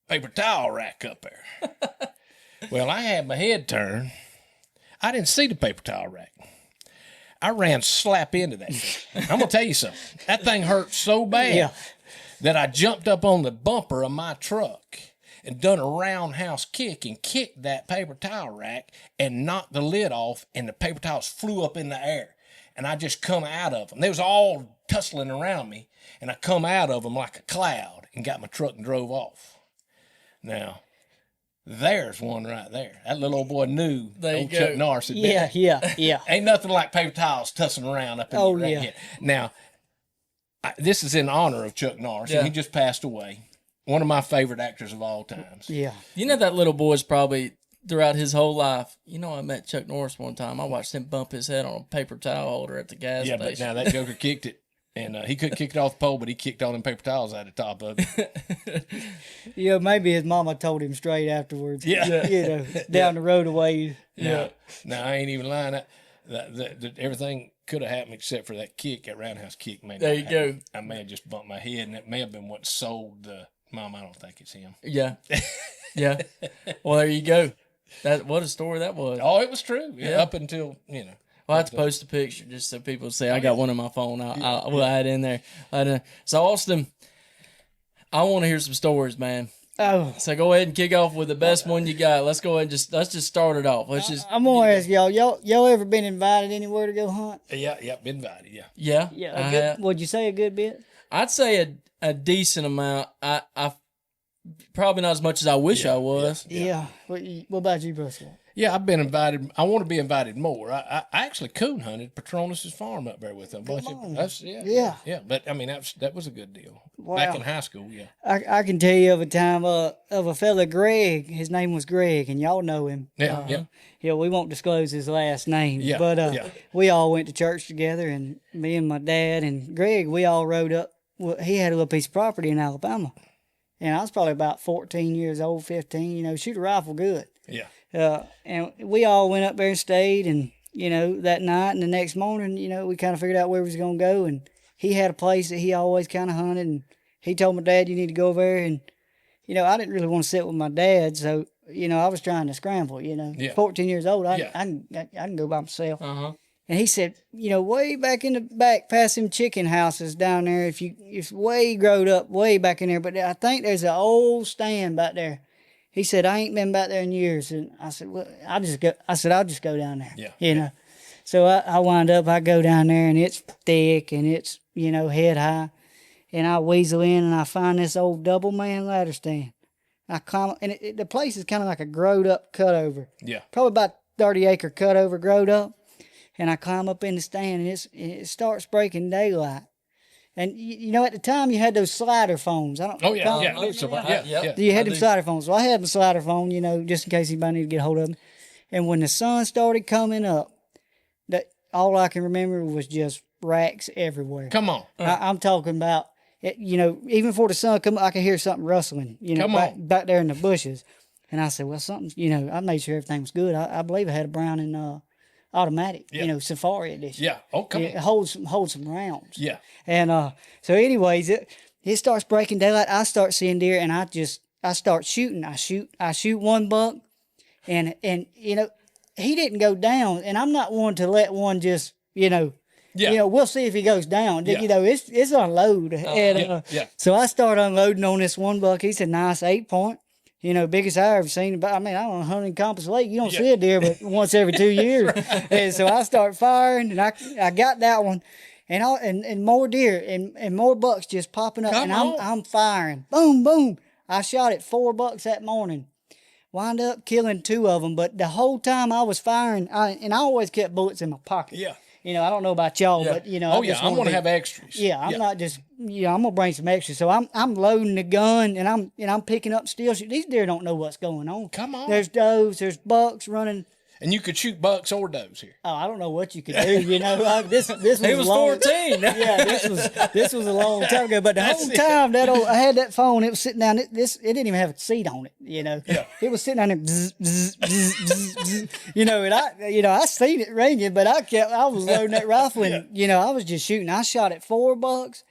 paper towel rack up there. Well, I had my head turned. I didn't see the paper towel rack. I ran slap into that thing. I'm going to tell you something. That thing hurt so bad that I jumped up on the bumper of my truck and done a roundhouse kick and kicked that paper towel rack and knocked the lid off, and the paper towels flew up in the air. And I just come out of them. They was all tussling around me, and I come out of them like a cloud and got my truck and drove off. Now, there's one right there. That little old boy knew old Chuck Norris had been. Yeah. Ain't nothing like paper towels tussling around up in your right head. Now, this is in honor of Chuck Norris, and he just passed away. One of my favorite actors of all times. Yeah. You know that little boy's probably throughout his whole life. You know, I met Chuck Norris one time. I watched him bump his head on a paper towel holder at the gas station. Yeah, but now that joker kicked it. And he couldn't kick it off the pole, but he kicked all them paper towels out the top of it. Yeah, maybe his mama told him straight afterwards. Yeah. You know, down the road away. Yeah. No, I ain't even lying. That everything could have happened except for that kick, that roundhouse kick. There you go. I may have just bumped my head, and it may have been what sold the mom. I don't think it's him. Yeah. Yeah. Well, there you go. What a story that was. Oh, it was true. Yeah. Up until, you know. Well, I have to post a picture just so people see. I got one on my phone. We'll add in there. So, Austin, I want to hear some stories, man. Oh, So go ahead and kick off with the best one you got. Let's go ahead and let's just start it off. I'm gonna ask y'all ever been invited anywhere to go hunt? Yeah, been invited, yeah. Yeah. Yeah. Would you say a good bit? I'd say a decent amount. I probably not as much as I wish I was. Yeah. What about you, Russell? Yeah, I've been invited. I want to be invited more. I actually coon hunted Patronus's farm up there with them. Yeah. But I mean, that was a good deal. Wow. Back in high school, yeah. I can tell you of a time of a fella, Greg. His name was Greg, and y'all know him. Yeah. Yeah, we won't disclose his last name. Yeah, But we all went to church together, and me and my dad and Greg, we all rode up. Well, he had a little piece of property in Alabama, and I was probably about 14 years old, 15. You know, shoot a rifle good. Yeah. And we all went up there and stayed, and, you know, that night and the next morning, you know, we kind of figured out where we was going to go, and he had a place that he always kind of hunted, and he told my dad, you need to go over there, and, you know, I didn't really want to sit with my dad, so, you know, I was trying to scramble, you know. 14 years old, I can go by myself. Uh-huh. And he said, you know, way back in the back past them chicken houses down there, it's way growed up, way back in there, but I think there's an old stand back there. He said, I ain't been back there in years. And I said, well, I'll just go down there. Yeah. You know. So I wind up, I go down there, and it's thick, and it's, you know, head high. And I weasel in, and I find this old double man ladder stand. I climb, and the place is kind of like a growed up cutover. Yeah. Probably about 30-acre cutover growed up. And I climb up in the stand, and it starts breaking daylight. And, you know, at the time, you had those slider phones. I don't. Oh, yeah. You had them slider phones. Well, I had my slider phone, you know, just in case anybody needed to get a hold of them. And when the sun started coming up, all I can remember was just racks everywhere. Come on. I'm talking about, you know, even before the sun come up, I could hear something rustling, you know, back there in the bushes. And I said, well, something's, you know, I made sure everything was good. I believe I had a Browning automatic, you know, Safari edition. Yeah. Oh, come on. It holds some rounds. Yeah. And so anyways, it starts breaking daylight. I start seeing deer, and I start shooting. I shoot one buck, and you know, he didn't go down, and I'm not one to let one just, you know, we'll see if he goes down. You know, it's unload. So I start unloading on this one buck. He's a nice 8-point. You know, biggest I ever seen. But I mean, I don't hunt in Compass Lake. You don't see a deer but once every 2 years. And so I start firing, and I got that one, and more deer and more bucks just popping up. I'm firing. Boom, boom. I shot at 4 bucks that morning. Wind up killing 2 of them. But the whole time I was firing, I always kept bullets in my pocket. Yeah. I don't know about y'all, Yeah. but Oh yeah, I want to have extras. Yeah, I'm not just. I'm gonna bring some extras. So I'm loading the gun and I'm picking up steel shoots. These deer don't know what's going on. Come on. There's does, there's bucks running. And you could shoot bucks or does here. Oh, I don't know what you could do. This was He was a long, 14. Yeah, this was a long time ago. But the whole time I had that phone, it was sitting down. It didn't even have a seat on it. Yeah. It was sitting down there. Bzz, bzz, bzz, bzz, bzz. And I seen it ringing, but I was loading that rifle, and I was just shooting. I shot at 4 bucks,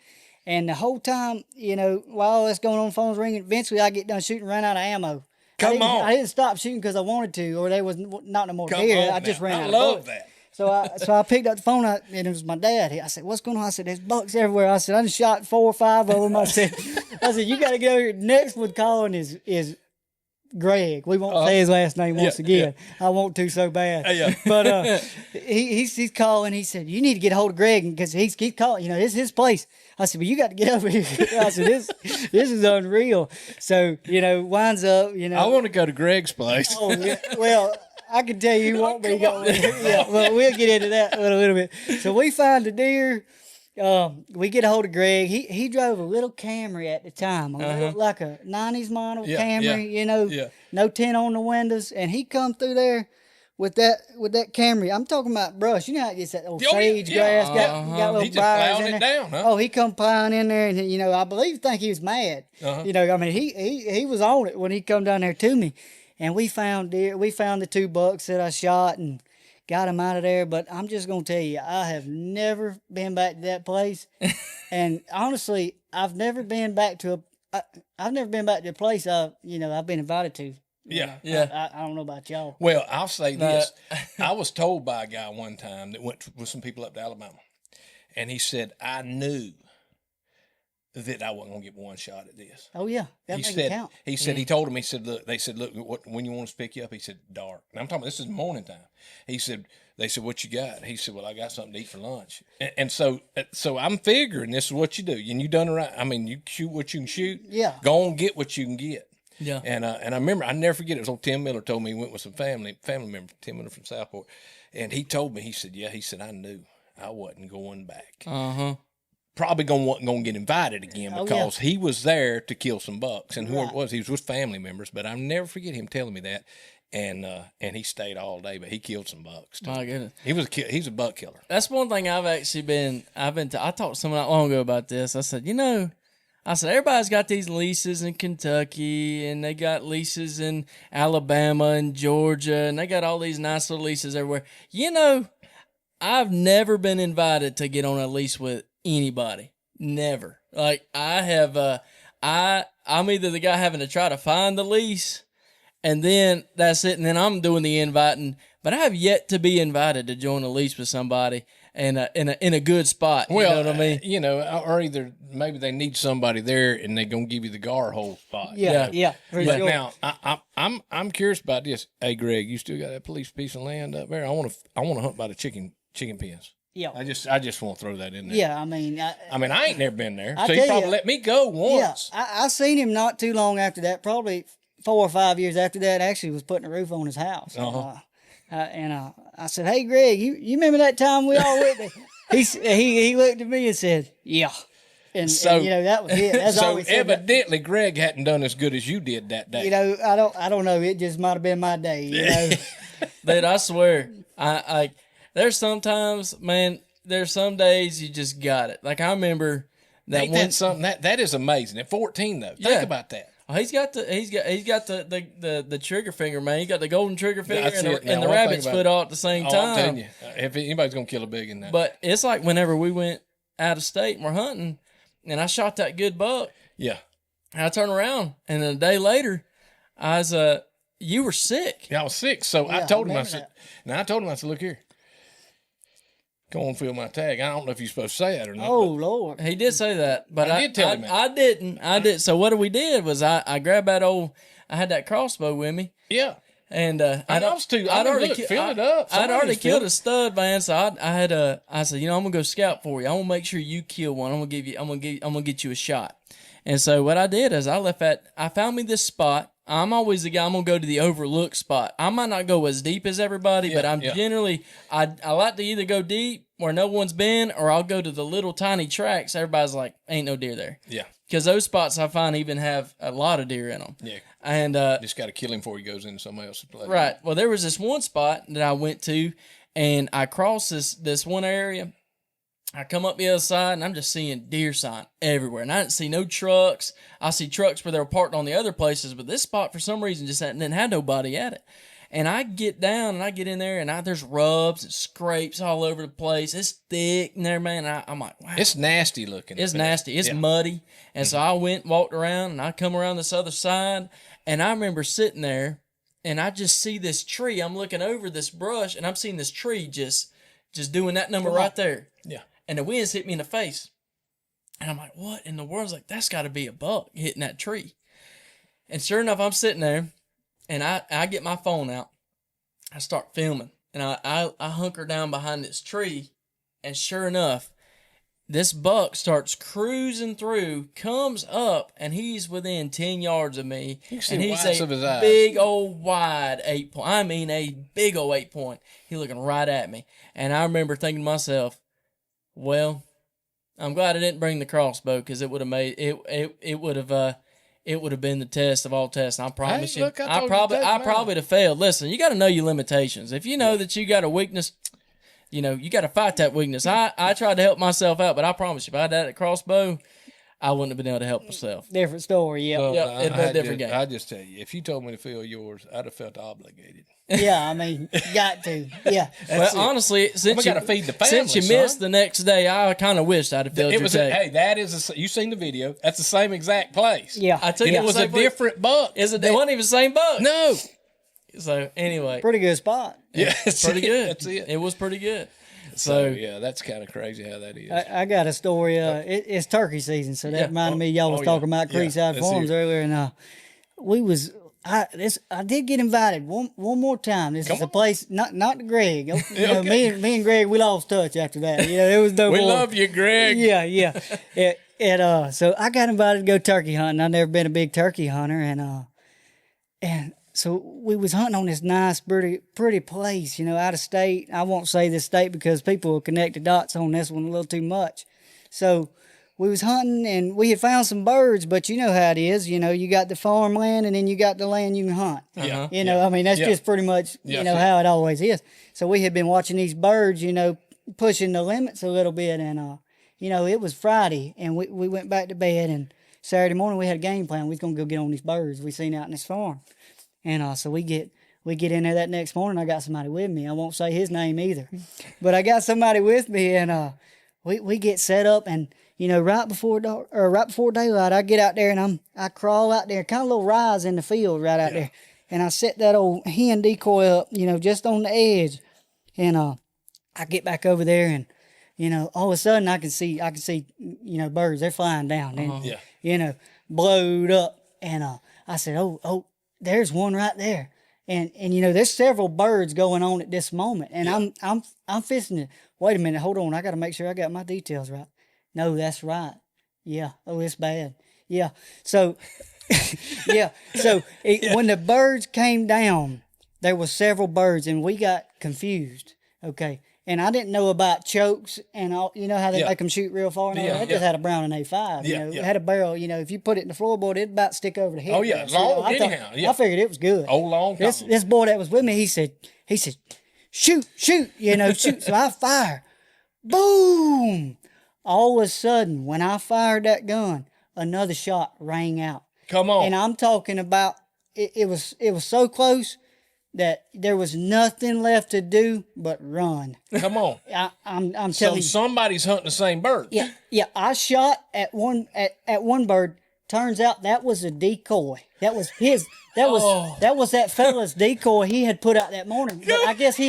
and the whole time, while all that's going on, the phone's ringing. Eventually, I get done shooting, run out of ammo. I didn't stop shooting because I wanted to, or there was not no more deer. I just ran out of bullets. That. So I picked up the phone, and it was my dad. I said, "What's going on?" I said, "There's bucks everywhere." I said, "I just shot 4 or 5 of them." I said, "You got to get over here." Next one calling is Greg. We won't say his last name once again. I want to so bad. But he's calling. He said, "You need to get a hold of Greg because he's calling. This is his place." I said, "Well, you got to get over here." I said, "This is unreal." So winds up. I want to go to Greg's place. Oh yeah. Well, I can tell you won't be going. Yeah. Well, we'll get into that in a little bit. So we find the deer. We get a hold of Greg. He drove a little Camry at the time, like a 90s model Camry, no tint on the windows. And he come through there with that Camry. I'm talking about brush. You know how it gets that old sage grass, got little he just briars plowing in it there. down, huh? Oh, he come plowing in there, and I think he was mad. I mean, he was on it when he come down there to me. And we found deer. We found the 2 bucks that I shot and got him out of there. But I'm just gonna tell you, I have never been back to that place. And honestly, I've never been back to a place I've been invited to. Yeah. I don't know about y'all. Well, I'll say this. I was told by a guy one time that went with some people up to Alabama, and he said, "I knew that I wasn't gonna get one shot at this." Oh yeah, that makes it count. He said he told him. He said, "Look," they said, "Look, when you want us to pick you up?" He said, "Dark." And I'm talking about this is morning time. He said, "They said, what you got?" He said, "Well, I got something to eat for lunch." And so I'm figuring this is what you do, and you done it right. I mean, you shoot what you can shoot. Yeah. Go on, get what you can get. Yeah. And I remember, I never forget it. Was old Tim Miller told me he went with some family member, Tim Miller from Southport, and he told me, he said, I knew I wasn't going back. Probably gonna get invited again because he was there to kill some bucks, and whoever it was, he was with family members. But I'll never forget him telling me that, and he stayed all day, but he killed some bucks too. My goodness, he's a buck killer. That's one thing I talked to someone not long ago about this. I said, everybody's got these leases in Kentucky, and they got leases in Alabama and Georgia, and they got all these nice little leases everywhere. I've never been invited to get on a lease with anybody. Never. Like I have, I'm either the guy having to try to find the lease, and then that's it, and then I'm doing the inviting. But I have yet to be invited to join a lease with somebody in a good spot. You know what I mean? Or either maybe they need somebody there, and they're gonna give you the gar hole spot. Yeah. But now I'm curious about this. Hey, Greg, you still got that police piece of land up there? I want to hunt by the chicken pens. Yeah. I just want to throw that in there. Yeah, I mean, I ain't never been there, I so he probably let me go once. Yeah, I seen him not too long after that, probably 4 or 5 years after that. Actually, was putting a roof on his house. And I said, "Hey, Greg, you remember that time we all went there?" He looked at me and said, "Yeah." And that was it. That's all we said. Evidently, Greg hadn't done as good as you did that day. I don't know. It just might have been my day. Dude, I swear, I there's sometimes, man, there's some days you just got it. Like I remember that one. Something that is amazing. At 14 though, think about that. Oh, he's got the trigger finger, man. He got the golden trigger finger and the One rabbit's thing foot all at the same time. I'm telling you, if anybody's gonna kill a big in that. But it's like whenever we went out of state and we're hunting, and I shot that good buck. Yeah. And I turn around, and then a day later, I was you were sick. Yeah, I was sick. So I told him, I said, look here. Go on, fill my tag. I don't know if you're supposed to say that or not. Oh, Lord. He did say that, but I did tell him that. I didn't. I did. So what we did was I grabbed that I had that crossbow with me. Yeah. And I'd already fill it up. I'd already killed a stud, man. So I said, I'm gonna go scout for you. I'm gonna make sure you kill one. I'm gonna get you a shot. And so what I did is I found me this spot. I'm always the guy, I'm going to go to the overlooked spot. I might not go as deep as everybody, but I'm generally, I like to either go deep where no one's been, or I'll go to the little tiny tracks. Everybody's like, ain't no deer there. Yeah. Because those spots I find even have a lot of deer in them. Yeah. And just got to kill him before he goes into somebody else's place. right. Well, there was this one spot that I went to, and I crossed this one area. I come up the other side, and I'm just seeing deer sign everywhere. And I didn't see no trucks. I see trucks where they were parked on the other places, but this spot, for some reason, just didn't have nobody at it. And I get down, and I get in there, and there's rubs and scrapes all over the place. It's thick in there, man. I'm like, wow. It's nasty looking. It's nasty. It's muddy. And so I went and walked around, and I come around this other side, and I remember sitting there, and I just see this tree. I'm looking over this brush, and I'm seeing this tree just doing that number right there. Yeah. And the winds hit me in the face. And I'm like, what in the world? I was like, that's got to be a buck hitting that tree. And sure enough, I'm sitting there, and I get my phone out. I start filming. And I hunker down behind this tree. And sure enough, this buck starts cruising through, comes up, and he's within 10 yards of me. And he's of his eyes. big old wide 8-point. I mean, a big old 8-point. He's looking right at me. And I remember thinking to myself, well, I'm glad I didn't bring the crossbow, because it would have made it would have been the test of all tests. And I promise you, I probably would have failed. Listen, you got to know your limitations. If you know that you got a weakness, you got to fight that weakness. I tried to help myself out, but I promise you, if I had that crossbow, I wouldn't have been able to help myself. Different story, yeah. Well, it'd be a different game. I just tell you, if you told me to fill yours, I'd have felt obligated. Yeah, I mean, got to. Yeah. Well, honestly, since gotta feed the family, since you missed the next day, I kind of wished I'd have filled your tank. Hey, that is you seen the video? That's the same exact place. Yeah. I took And it was a different. different buck. It wasn't even the same buck. No. So anyway, Pretty good spot. Yeah, pretty good. That's it. It was pretty good. So So yeah, that's kind of crazy how that is. I got a story. It's turkey season, so that reminded me. Y'all was talking about Creekside Farms earlier, and I did get invited one more time. This is a place, not to Greg. Me and Greg, we lost touch after that. It was no we more. love you, Greg. Yeah. So I got invited to go turkey hunting. I've never been a big turkey hunter, and so we was hunting on this nice, pretty place, out of state. I won't say this state because people will connect the dots on this one a little too much. So we was hunting, and we had found some birds, but you know how it is. You got the farmland, and then you got the land you can hunt. Yeah. I mean, that's just pretty much, how it always is. So we had been watching these birds, pushing the limits a little bit, and, it was Friday, and we went back to bed, and Saturday morning we had a game plan. We was going to go get on these birds we seen out in this farm. And so we get in there that next morning. I got somebody with me. I won't say his name either, but I got somebody with me, and we get set up, and right before daylight, I get out there and I crawl out there, kind of a little rise in the field right out there, and I set that old hen decoy up, just on the edge, and I get back over there, and all of a sudden I can see birds, they're flying down, and blowed up, and I said, oh. There's one right there, and there's several birds going on at this moment, and I'm fixing to wait a minute, hold on, I got to make sure I got my details right. No, that's right. Yeah. Oh, it's bad. Yeah. So, when the birds came down, there was several birds, and we got confused. Okay. And I didn't know about chokes and all, how they make them shoot real far. And all that. Just had a Brown and A5. It had a barrel. If you put it in the floorboard, it'd about stick over the head. Oh yeah, long anyhow. Yeah. I figured it was good. Oh, long. This boy that was with me, he said, shoot, shoot. So I fire, boom. All of a sudden, when I fired that gun, another shot rang out. Come on. And I'm talking about it was so close that there was nothing left to do but run. Come on. I'm telling so you. somebody's hunting the same bird. Yeah. I shot at one bird. Turns out that was a decoy. That was his. That was that fella's decoy he had put out that morning. But I guess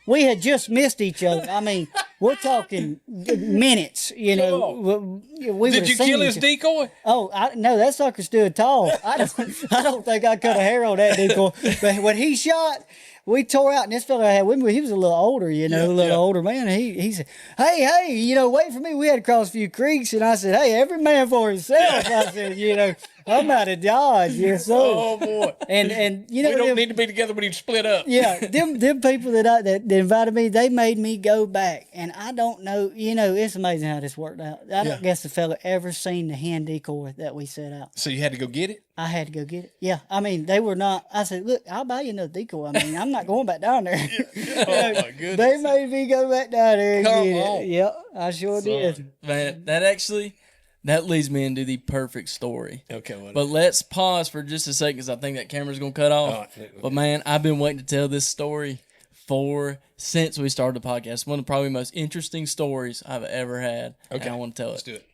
we had just missed each other. I mean, we're talking minutes, We Did you kill his decoy? Oh, no, that sucker stood tall. I don't think I cut a hair on that decoy. But when he shot, we tore out, and this fella I had with me, he was a little older, a little older man. And he said, hey, wait for me. We had to cross a few creeks, and I said, hey, every man for himself. I said, I'm out of Dodge, yes, sir. Oh boy! And we don't need to be together. We need to split up. Yeah, them people that invited me, they made me go back, and I don't know. It's amazing how this worked out. I don't guess the fella ever seen the hand decoy that we set out. So you had to go get it. I had to go get it. Yeah, I mean they were not. I said, look, I'll buy you another decoy. I mean, I'm not going back down there. Oh my goodness! They made me go back down there and Come get on. it. Yep, I sure did. Man, that leads me into the perfect story. Okay, well, but let's pause for just a second because I think that camera's going to cut off. Oh, but man, I've been waiting to tell this story since we started the podcast. One of the probably most interesting stories I've ever had. Okay, and I want to tell let's do it.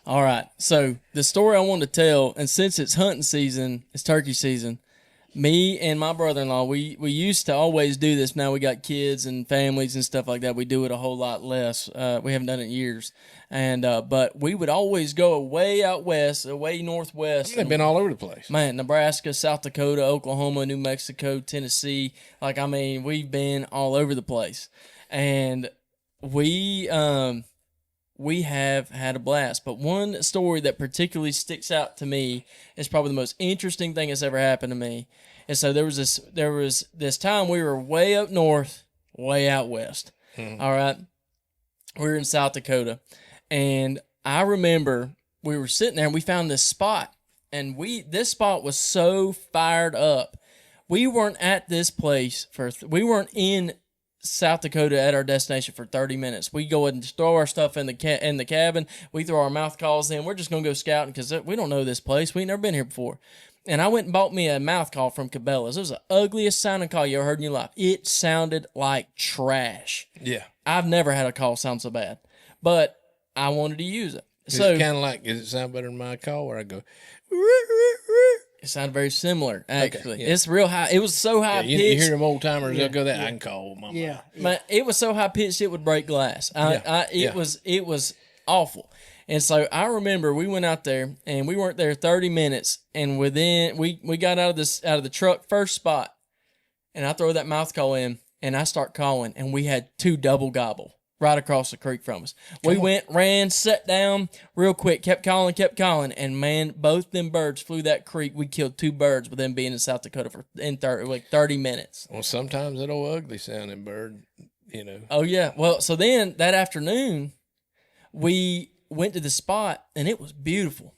All right. So the story I want to tell, and since it's hunting season, it's turkey season, me and my brother-in-law, we used to always do this. Now we got kids and families and stuff like that. We do it a whole lot less. We haven't done it in years. And but we would always go way out west, way northwest. They've been all over the place. Man, Nebraska, South Dakota, Oklahoma, New Mexico, Tennessee. We've been all over the place. And we have had a blast. But one story that particularly sticks out to me is probably the most interesting thing that's ever happened to me. And so there was this time we were way up north, way out west. All right. We were in South Dakota. And I remember we were sitting there and we found this spot. And this spot was so fired up. We weren't at this place we weren't in South Dakota at our destination for 30 minutes. We go and throw our stuff in the cabin. We throw our mouth calls in. We're just going to go scouting because we don't know this place. We ain't never been here before. And I went and bought me a mouth call from Cabela's. It was the ugliest sounding call you ever heard in your life. It sounded like trash. Yeah. I've never had a call sound so bad. But I wanted to use it. It's kind of like, does it sound better than my call where I go, it sounded very similar, actually. Okay, yeah. It's real high. It was so high pitched. You hear them old timers, they'll go that. I can call my mom. But it was so high pitched it would break glass. It was awful. And so I remember we went out there and we weren't there 30 minutes, and within we got out of the truck first spot, and I throw that mouth call in and I start calling, and we had 2 double gobble right across the creek from us. We went, ran, sat down real quick, kept calling, and man, both them birds flew that creek. We killed 2 birds with them being in South Dakota for 30 minutes. Well, sometimes that old ugly sounding bird, Oh yeah. Well, so then that afternoon we went to the spot and it was beautiful.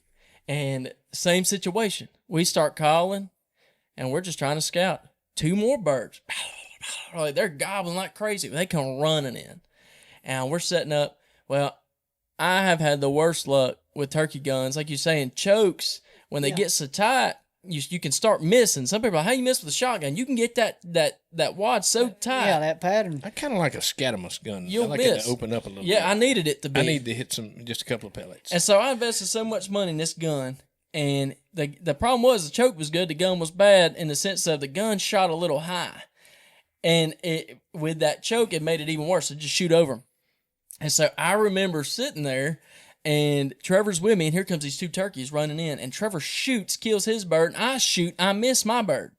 And same situation. We start calling and we're just trying to scout. 2 more birds. They're gobbling like crazy. They come running in. And we're setting up. Well, I have had the worst luck with turkey guns. Like you're saying, chokes, when they get so tight, you can start missing. Some people are like, how you miss with a shotgun? You can get that wad so tight. Yeah, that pattern. I kind of like a scatamus gun. You'll I like miss. it to open up a little bit. Yeah, I needed it to be. I need to hit just a couple of pellets. And so I invested so much money in this gun. And the problem was the choke was good. The gun was bad in the sense of the gun shot a little high. And with that choke, it made it even worse. It just shoot over 'em. And so I remember sitting there, and Trevor's with me, and here comes these 2 turkeys running in, and Trevor shoots, kills his bird, and I miss my bird.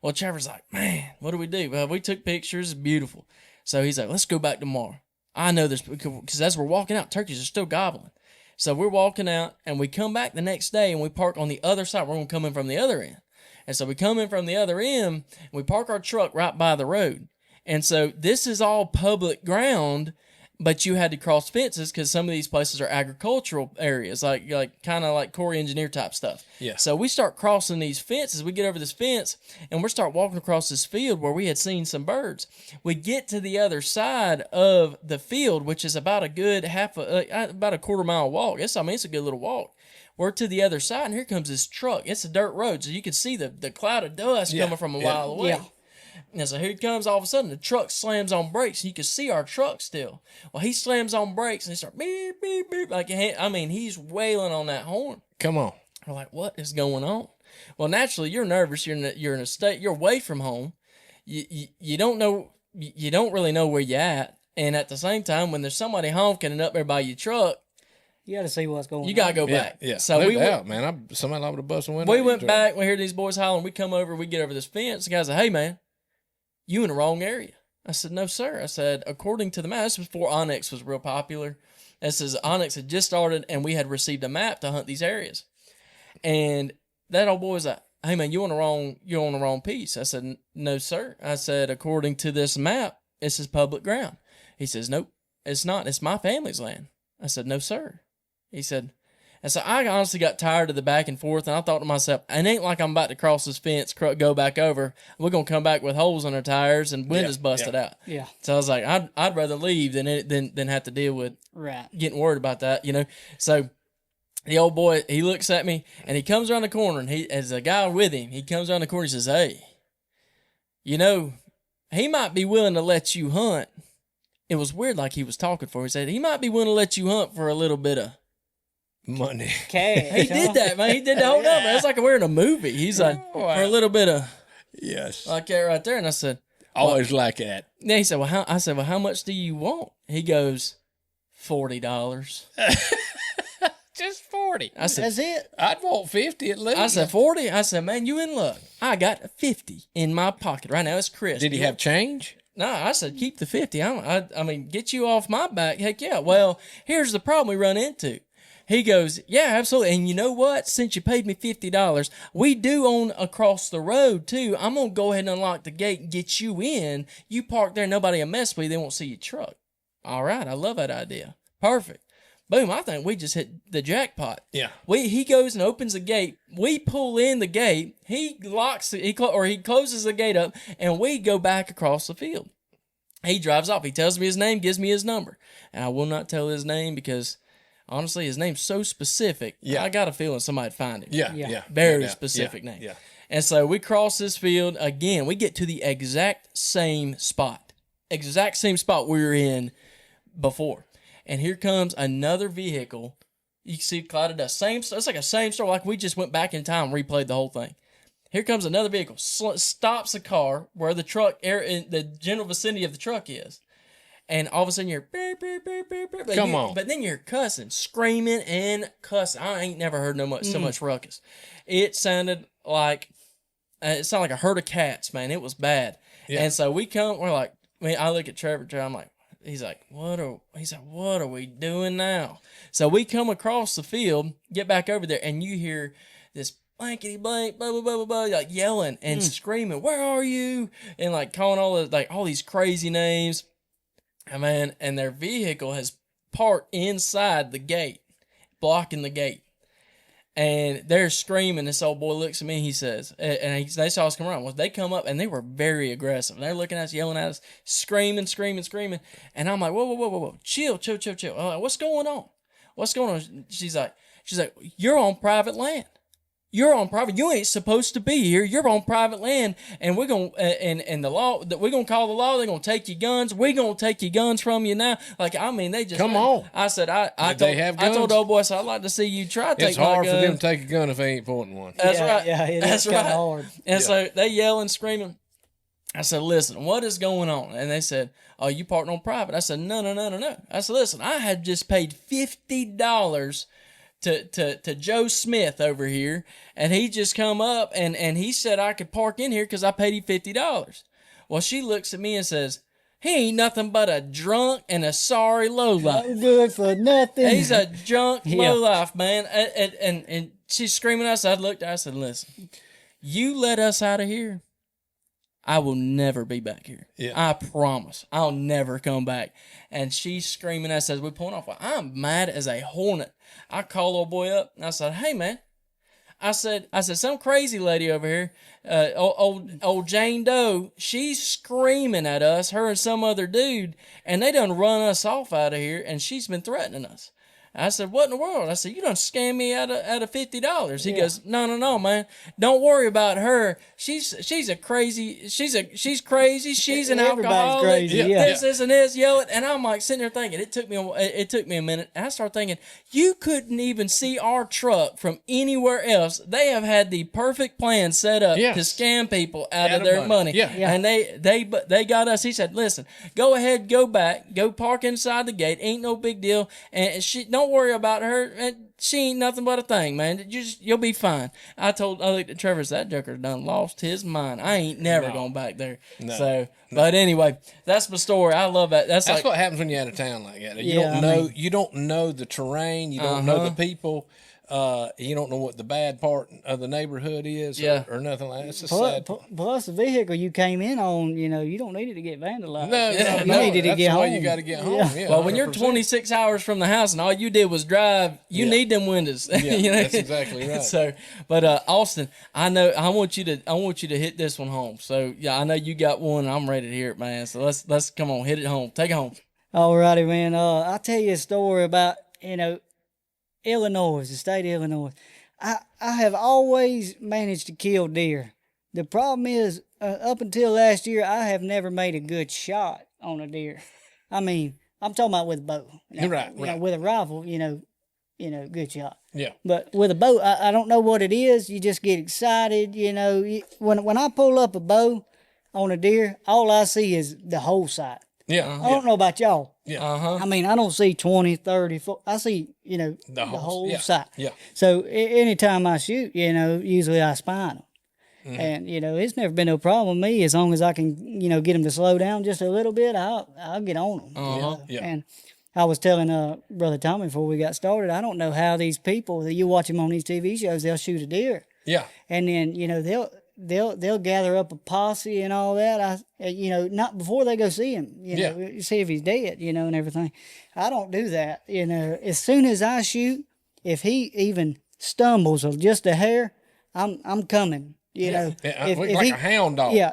Well, Trevor's like, man, what do we do? Well, we took pictures, it's beautiful. So he's like, let's go back tomorrow. I know this, because as we're walking out, turkeys are still gobbling. So we're walking out, and we come back the next day, and we park on the other side. We're going to come in from the other end. And so we come in from the other end, and we park our truck right by the road. And so this is all public ground, but you had to cross fences because some of these places are agricultural areas, like kind of like Corey engineer type stuff. Yeah. So we start crossing these fences. We get over this fence and we start walking across this field where we had seen some birds. We get to the other side of the field, which is about a good about a quarter-mile walk. It's a good little walk. We're to the other side, and here comes this truck. It's a dirt road, so you can see the cloud of dust coming from a mile away. Yeah. And so here it comes, all of a sudden, the truck slams on brakes, and you can see our truck still. Well, he slams on brakes, and he starts beep, beep, beep. He's wailing on that horn. Come on. We're like, what is going on? Well, naturally, you're nervous. You're in a state, you're away from home. You don't know, you don't really know where you're at. And at the same time, when there's somebody honking up there by your truck, You got to see what's going on. You got to go Yeah, back. yeah. So No we went, doubt, man. Somebody liable to bust a window. we went back. We hear these boys hollering. We come over. We get over this fence. The guy's like, hey, man, you in the wrong area. I said, no, sir. I said, according to the map, this was before Onyx was real popular. This is Onyx had just started, and we had received a map to hunt these areas. And that old boy was like, hey, man, you're on the wrong piece. I said, no, sir. I said, according to this map, this is public ground. He says, nope, it's not. It's my family's land. I said, no, sir. He said, and so I honestly got tired of the back and forth, and I thought to myself, it ain't like I'm about to cross this fence, go back over. We're going to come back with holes in our tires and windows busted out. Yeah. So I was like, I'd rather leave than have to deal with getting worried about that, you know. So the old boy, he looks at me, and he comes around the corner, and as a guy with him, he comes around the corner and says, hey, you know, he might be willing to let you hunt. It was weird like he was talking for. He said, he might be willing to let you hunt for a little bit of money. Cash. He did that, man. He did the whole number. It's like we're in a movie. He's like, for a little bit of, Yes. like that right there. And I said, Always like that. yeah. He said, well, I said, well, how much do you want? He goes, $40. Just 40. I said, That's it. I'd want 50 at least. I said, 40? I said, man, you in luck. I got 50 in my pocket right now. It's Chris. Did he have change? No, I said, keep the 50. I mean, get you off my back. Heck yeah. Well, here's the problem we run into. He goes, yeah, absolutely. And you know what? Since you paid me $50, we do own across the road too. I'm going to go ahead and unlock the gate and get you in. You park there, nobody will mess with you. They won't see your truck. All right. I love that idea. Perfect. Boom. I think we just hit the jackpot. Yeah. He goes and opens the gate. We pull in the gate. He locks it, he closes the gate up, and we go back across the field. He drives off. He tells me his name, gives me his number. And I will not tell his name because honestly, his name's so specific. Yeah. I got a feeling somebody'd find him. Yeah. Very specific name. Yeah. And so we cross this field again. We get to the exact same spot we were in before. And here comes another vehicle. You can see cloud of dust. It's like a same story. Like we just went back in time and replayed the whole thing. Here comes another vehicle. Stops the car where the truck, in the general vicinity of the truck is. And all of a sudden you're beep, beep, beep, beep, beep. Come on. But then you're cussing, screaming and cussing. I ain't never heard so much ruckus. It sounded like a herd of cats, man. It was bad. Yeah. And so we're like, I look at Trevor, I'm like, he's like, what are we doing now? So we come across the field, get back over there, and you hear this blankety blank, blah, blah, blah, blah, blah, like yelling and screaming, where are you? And like calling all these crazy names. And their vehicle has parked inside the gate, blocking the gate. And they're screaming. This old boy looks at me, he says, they saw us come around. Well, they come up, and they were very aggressive. They're looking at us, yelling at us, screaming. And I'm like, whoa. Chill. I'm like, what's going on? She's like, you're on private land. You're on private. You ain't supposed to be here. You're on private land, and we're gonna and the law. We're gonna call the law. They're gonna take your guns. We're gonna take your guns from you now. Like they just come on. I said I told the old boy, I said, I'd like to see you try to take my gun. It's hard for them to take a gun if they ain't pointing one. That's right. Yeah, that's right. Hard. And so they yelling, screaming. I said, listen, what is going on? And they said, oh, you parked on private. I said, no. I said, listen, I had just paid $50 to Joe Smith over here, and he just come up and he said I could park in here because I paid him $50. Well, she looks at me and says, he ain't nothing but a drunk and a sorry lowlife. No good for nothing. He's a drunk lowlife, man. And she's screaming at us. I looked at her, I said, listen, you let us out of here, I will never be back here. Yeah. I promise. I'll never come back. And she's screaming at us as we're pulling off. Well, I'm mad as a hornet. I call old boy up and I said, hey, man. I said, some crazy lady over here, old Jane Doe, she's screaming at us, her and some other dude, and they done run us off out of here, and she's been threatening us. I said, what in the world? I said, you done scammed me out of $50. He goes, no, man. Don't worry about her. She's crazy. She's crazy. She's an alcoholic. Crazy. Yeah. This and this, yelling. And I'm like sitting there thinking, it took me a minute. And I started thinking, you couldn't even see our truck from anywhere else. They have had the perfect plan set up to scam people out of their money. Yeah. And they got us. He said, listen, go ahead, go back, go park inside the gate. Ain't no big deal. And don't don't worry about her. She ain't nothing but a thing, man. You'll be fine. I looked at Trevor, that joker done lost his mind. I ain't never going back there. No. So, but anyway, that's my story. I love that. That's like, what happens when you're out of town like that. You don't know the terrain. You don't know the people. You don't know what the bad part of the neighborhood is or nothing like that. It's just sad. Plus, the vehicle you came in on, you don't need it to get vandalized. No, you needed to get home. You got to get home. Yeah, well, when you're 26 hours from the house and all you did was drive, you need them windows. Yeah, that's exactly right. So, but Austin, I want you to hit this one home. So, yeah, I know you got one. And I'm ready to hear it, man. So let's come on, hit it home. Take it home. Alrighty, man. I'll tell you a story about Illinois, the state of Illinois. I have always managed to kill deer. The problem is, up until last year, I have never made a good shot on a deer. I mean, I'm talking about with a bow. Right. With a rifle, good shot. Yeah. But with a bow, I don't know what it is. You just get excited, When I pull up a bow on a deer, all I see is the whole sight. Yeah. I don't know about y'all. Yeah. I mean, I don't see 20, 30, 40. I see, the whole sight. Yeah. So anytime I shoot, usually I spine them. Mm-hmm. And, it's never been no problem with me as long as I can, get them to slow down just a little bit. I'll get on them. Yeah. And I was telling Brother Tommy before we got started, I don't know how these people that you watch them on these TV shows, they'll shoot a deer. Yeah. And then, they'll gather up a posse and all that. Not before they go see him, see if he's dead, and everything. I don't do that. As soon as I shoot, if he even stumbles or just a hair, I'm coming. If like a hound dog. Yeah,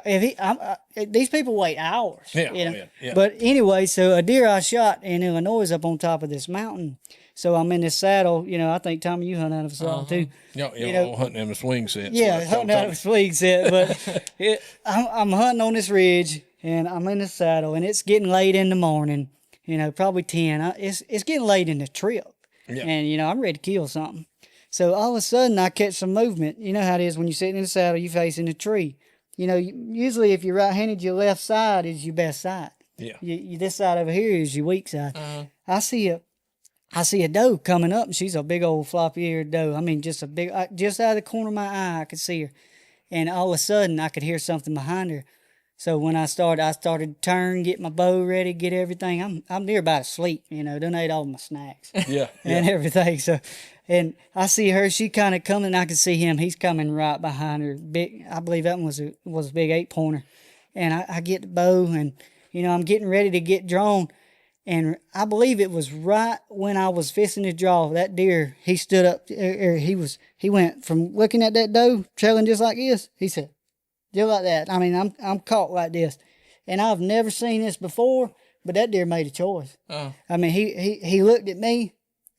these people wait hours. Yeah. But anyway, so a deer I shot in Illinois is up on top of this mountain. So I'm in this saddle. I think Tommy, you hunt out of a saddle too. Hunting in a swing set. Yeah, hunting out of a swing set. But I'm hunting on this ridge, and I'm in the saddle, and it's getting late in the morning. Probably 10. It's getting late in the trip, and I'm ready to kill something. So all of a sudden, I catch some movement. You know how it is when you're sitting in the saddle, you're facing a tree. Usually if you're right-handed, your left side is your best side. Yeah. This side over here is your weak side. I see a doe coming up, and she's a big old floppy-eared doe. I mean, just just out of the corner of my eye, I could see her. And all of a sudden, I could hear something behind her. So when I started to turn, get my bow ready, get everything. I'm near about asleep, done ate all my snacks. Yeah. And everything. So, and I see her, she kind of coming, and I can see him. He's coming right behind her. Big, I believe that one was a big 8-pointer. And I get the bow, and, I'm getting ready to get drawn. And I believe it was right when I was fisting to draw that deer. He stood up, he went from looking at that doe, trailing just like this. He said, just like that. I mean, I'm caught like this. And I've never seen this before, but that deer made a choice. Oh. I mean, he looked at me,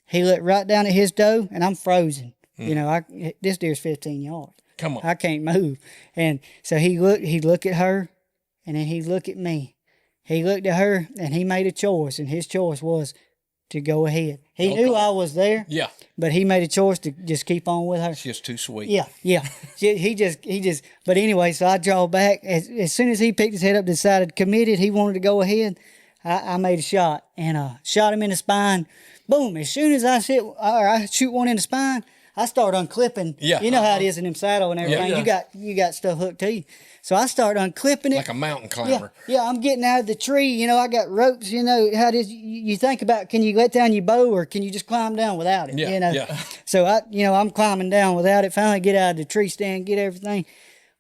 he looked right down at his doe, and I'm frozen. This deer's 15 yards. Come on. I can't move. And so he looked at her, and then he looked at me. He looked at her, and he made a choice, and his choice was to go ahead. He knew I was there. Yeah. But he made a choice to just keep on with her. She's too sweet. Yeah. he just. But anyway, so I draw back. As soon as he picked his head up, decided, committed, he wanted to go ahead. I made a shot and shot him in the spine. Boom! As soon as I shoot one in the spine, I start unclipping. Yeah. You know how it is in them saddle and everything. Yeah. You got stuff hooked to you. So I start unclipping it. Like a mountain climber. Yeah, I'm getting out of the tree. I got ropes. How it is. You think about, can you let down your bow or can you just climb down without it? Yeah. So I'm climbing down without it. Finally get out of the tree stand, get everything.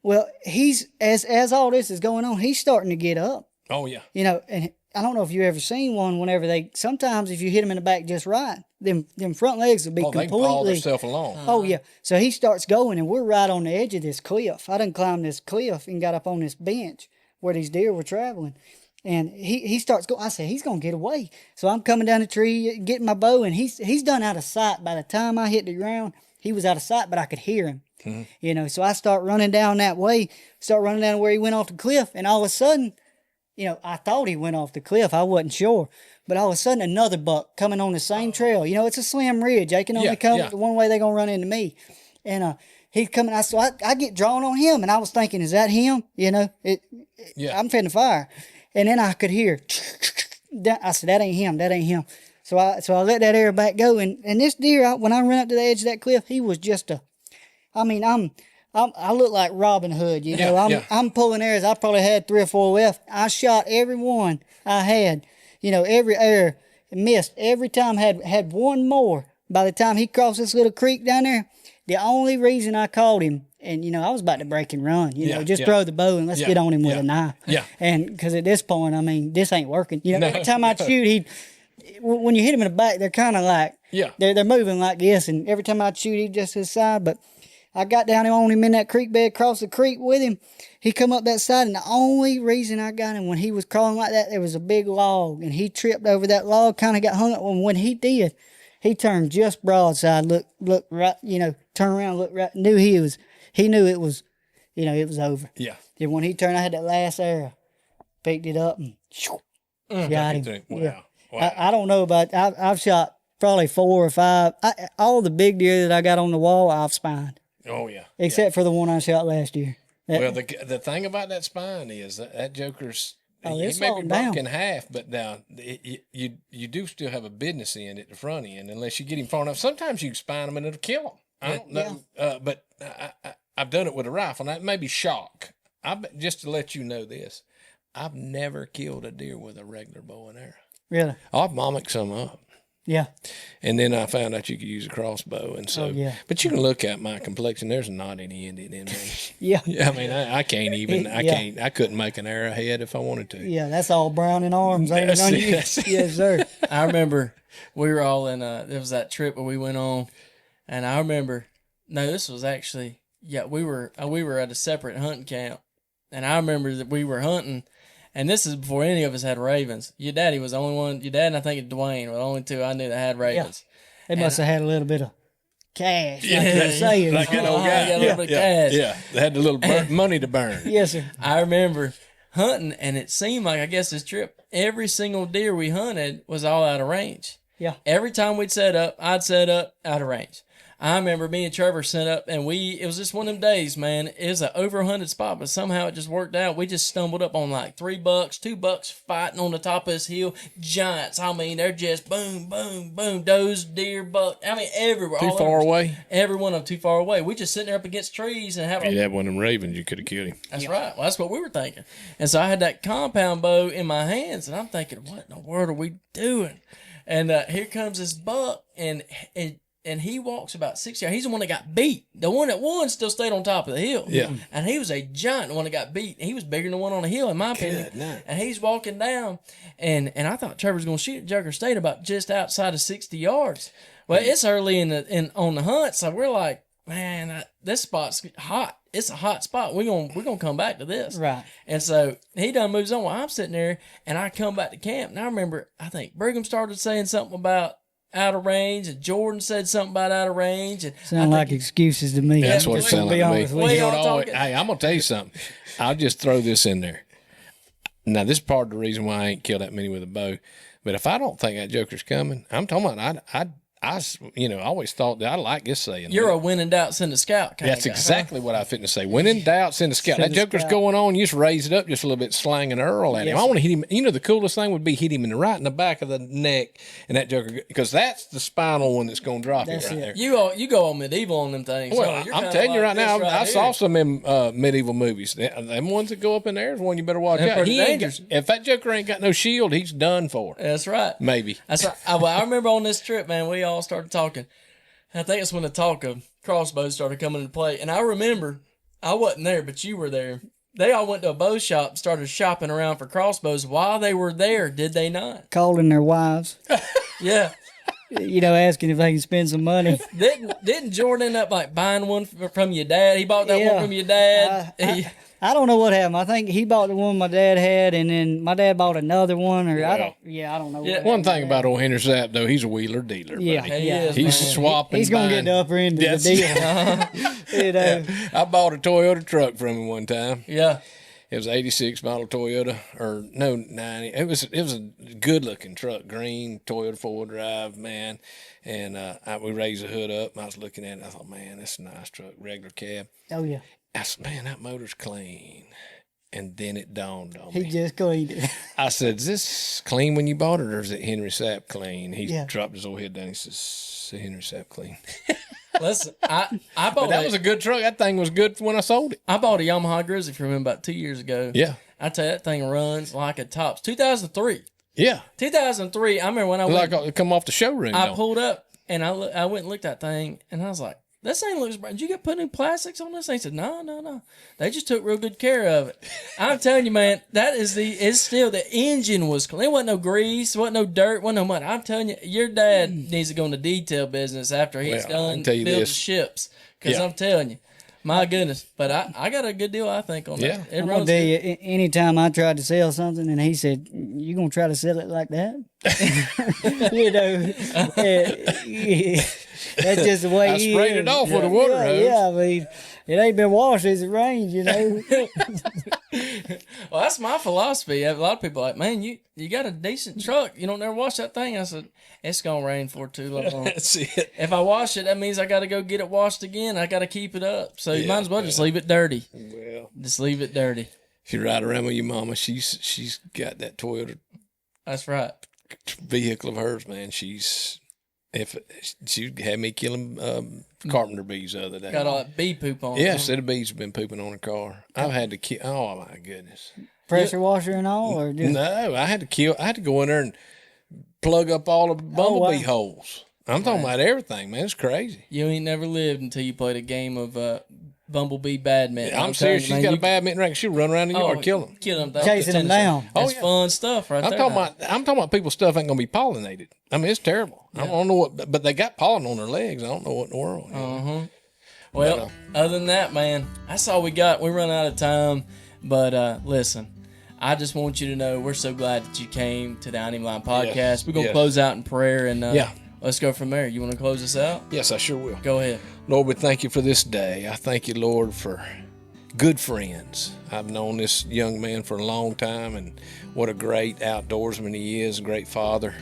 Well, he's, as all this is going on, he's starting to get up. Oh, yeah. And I don't know if you've ever seen one whenever sometimes if you hit them in the back just right, them front legs will be completely. They can paw themselves along. Oh, yeah. So he starts going, and we're right on the edge of this cliff. I done climbed this cliff and got up on this bench where these deer were traveling. And he starts going. I said, he's going to get away. So I'm coming down the tree, getting my bow, and he's done out of sight. By the time I hit the ground, he was out of sight, but I could hear him. Mm-hmm. So I start running down that way, start running down where he went off the cliff, and all of a sudden, I thought he went off the cliff. I wasn't sure. But all of a sudden, another buck coming on the same trail. It's a slim ridge. They can only come the one way they're going to run into me. And he's coming. So I get drawn on him, and I was thinking, is that him? I'm finna fire. And then I could hear, I said, that ain't him. So I let that arrow back go, and this deer, when I ran up to the edge of that cliff, he was just I look like Robin Hood, you know. I'm pulling arrows. I probably had 3 or 4 left. I shot every one I had, you know, every arrow missed. Every time had one more. By the time he crossed this little creek down there, the only reason I called him, and, you know, I was about to break and run, you know, just throw the bow and let's get on him with a knife. Yeah. And because at this point, I mean, this ain't working. You know, every time I shoot, when you hit him in the back, they're kind of like, they're moving like this. And every time I shoot, he just to the side. But I got down on him in that creek bed, crossed the creek with him. He come up that side, and the only reason I got him, when he was crawling like that, there was a big log, and he tripped over that log, kind of got hung up. When he did, he turned just broadside, look right, you know, turn around, look right, he knew it was, you know, it was over. Yeah. And when he turned, I had that last arrow, picked it up and got him. Wow. Yeah. Wow. I don't know about, I've shot probably 4 or 5. All the big deer that I got on the wall, I've spined. Oh, yeah. Except for the one I shot last year. Well, the thing about that spine is that joker's, he it's may be falling broke down. in half, but now you do still have a business end at the front end unless you get him far enough. Sometimes you can spine him and it'll kill him. I don't know, but I've done it with a rifle. That may be shock. Just to let you know this, I've never killed a deer with a regular bow and arrow. Really? I've mimicked some up. Yeah. And then I found out you could use a crossbow, and so. But you can look at my complexion. There's not any Indian in me. Yeah. I mean, I can't even. I couldn't make an arrowhead if I wanted to. Yeah, that's all brown in arms. Ain't it on you? Yes, sir. I remember we were all in. There was that trip where we went on, and I remember. No, this was actually we were at a separate hunting camp, and I remember that we were hunting. And this is before any of us had ravens. Your daddy was the only one. Your dad and I think Dwayne were the only 2 I knew that had ravens. They must have had a little bit of cash. Yeah, like you're saying. like that old guy. Got a little bit of cash. Yeah, they had the little money to burn. Yes, sir. I remember hunting, and it seemed like, I guess this trip, every single deer we hunted was all out of range. Yeah. Every time we'd set up, I'd set up out of range. I remember me and Trevor set up, and it was just one of them days, man. It was an over hunted spot, but somehow it just worked out. We just stumbled up on like 3 bucks, 2 bucks fighting on the top of this hill. Giants. I mean, they're just boom, boom, boom. Does, deer, buck. I mean, everywhere. Too far away? Every one of them too far away. We just sitting there up against trees and having. If you had one of them ravens, you could have killed him. That's right. Well, that's what we were thinking. And so I had that compound bow in my hands, and I'm thinking, what in the world are we doing? And here comes this buck, and he walks about 6 yards. He's the one that got beat. The one that won still stayed on top of the hill. Yeah. And he was a giant, the one that got beat. He was bigger than the one on the hill, in my opinion. night. And he's walking down, and I thought Trevor was going to shoot at Joker State about just outside of 60 yards. Well, it's early on the hunt, so we're like, man, this spot's hot. It's a hot spot. We're gonna come back to this. Right. And so he done moves on while I'm sitting there, and I come back to camp. And I remember, I think Brigham started saying something about out of range, and Jordan said something about out of range. And Sound like excuses to me. That's what it sounded like to me. We You know all what, talking. hey, I'm going to tell you something. I'll just throw this in there. Now, this is part of the reason why I ain't killed that many with a bow. But if I don't think that joker's coming, I'm talking about I always thought that I like this saying. You're a when in doubt, send a scout kind That's of guy. exactly what I fitting to say. When in doubt, send a scout. Send That a joker's scout. going on. You just raise it up just a little bit, slang and Earl at him. I want to hit him. You know, the coolest thing would be hit him right in the back of the neck, and that joker, because that's the spinal one that's going to drop That's it right it. there. You go on medieval on them things. Well, You're I'm kinda telling you like right now, this I saw here. some in medieval movies. Them ones that go up in there is one you better watch They're out. pretty He ain't dangerous. if that joker ain't got no shield, he's done for. That's right. Maybe. That's right. I remember on this trip, man, we all started talking. I think it's when the talk of crossbows started coming into play. And I remember, I wasn't there, but you were there. They all went to a bow shop and started shopping around for crossbows while they were there, did they not? Calling their wives, Yeah. asking if they can spend some money. Didn't Jordan end up like buying one from your dad? He bought that Yeah. one from your dad. I don't know what happened. I think he bought the one my dad had, and then my dad bought another one, or I don't know. Yeah. What One thing about old Henry Zapp, though, he's a wheeler dealer. Yeah, buddy. He yeah. is, He's man. swapping. He's gonna buying. get the upper end of the Yes. deal. You know. I bought a Toyota truck from him one time. Yeah. It was 86 model Toyota, or no, 90. It was a good looking truck, green Toyota 4-wheel drive, man. And we raised the hood up, and I was looking at it. And I thought, man, that's a nice truck, regular cab. Oh yeah. I said, man, that motor's clean. And then it dawned on He me. just cleaned it. I said, "Is this clean when you bought it, or is it Henry Sapp clean?" He Yeah. dropped his old head down. He says, "Henry Sapp clean." Listen, I But bought that was a good truck. That thing was good when I sold it. I bought a Yamaha Grizzly from him about 2 years ago. Yeah. I tell you, that thing runs like a tops. 2003. Yeah. 2003, I remember when I went, Like come off the showroom. I don't it? pulled up and I went and looked at that thing and I was like, this thing looks bright. Did you get put any plastics on this thing? He said, no. They just took real good care of it. I'm telling you, man, it's still, the engine was clean. There wasn't no grease, wasn't no dirt, wasn't no mud. I'm telling you, your dad needs to go in the detail business after he's Well, I done can tell you building this. ships. Because Yeah. I'm telling you, my goodness. But I got a good deal, I think, on Yeah. that. It I'm gonna runs tell good. you, anytime I tried to sell something, and he said, "You gonna try to sell it like that?" Yeah, that's just the way I he sprayed is. it off with a water hose. Yeah, I mean, it ain't been washed as it rains, Well, that's my philosophy. A lot of people are like, man, you got a decent truck. You don't never wash that thing. I said, it's going to rain for too long. That's it. If I wash it, that means I got to go get it washed again. I got to keep it up. So you Yeah, might as well just leave it dirty. Well, Just leave it dirty. if you ride around with your mama, she's got that Toyota That's right. vehicle of hers, man. She had me killing carpenter bees the other day. Got all that bee poop on it. Yeah, instead of bees have been pooping on her car. I've had to kill. Oh my goodness! Pressure washer and all, or just No, I had to go in there and plug up all the bumblebee wow. holes. I'm talking about everything, man. It's crazy. You ain't never lived until you played a game of Bumblebee badminton. I'm serious. She's got a badminton racket. She'll run around the yard, kill them. Kill them. Chasing them down. That's Oh, yeah. fun stuff right I'm there. talking about people's stuff ain't gonna be pollinated. I mean, it's terrible. I don't know what, but they got pollen on their legs. I don't know what in the world. Well, other than that, man, that's all we got. We run out of time. But listen, I just want you to know we're so glad that you came to the I Need Line podcast. Yes. We're going to Yes. close out in prayer, and Yeah. let's go from there. You want to close us out? Yes, I sure will. Go ahead. Lord, we thank you for this day. I thank you, Lord, for good friends. I've known this young man for a long time, and what a great outdoorsman he is, a great father,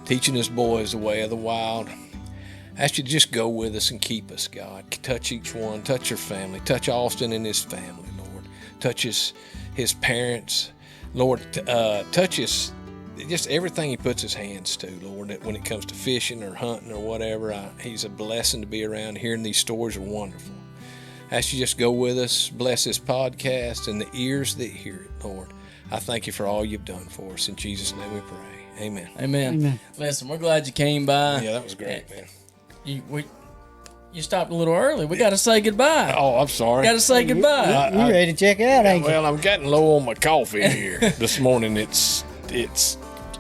teaching his boys the way of the wild. I ask you to just go with us and keep us, God. Touch each one, touch your family, touch Austin and his family, Lord. Touch his parents, Lord. Touch just everything he puts his hands to, Lord. That when it comes to fishing or hunting or whatever, he's a blessing to be around. Hearing these stories are wonderful. I ask you just go with us, bless this podcast and the ears that hear it, Lord. I thank you for all you've done for us. In Jesus' name we pray. Amen. Amen. Amen. Listen, we're glad you came by. Yeah, that was great, man. You stopped a little early. We got to say goodbye. Oh, I'm sorry. Got to say goodbye. you ready to check out, ain't you? Well, I'm getting low on my coffee here. This morning it's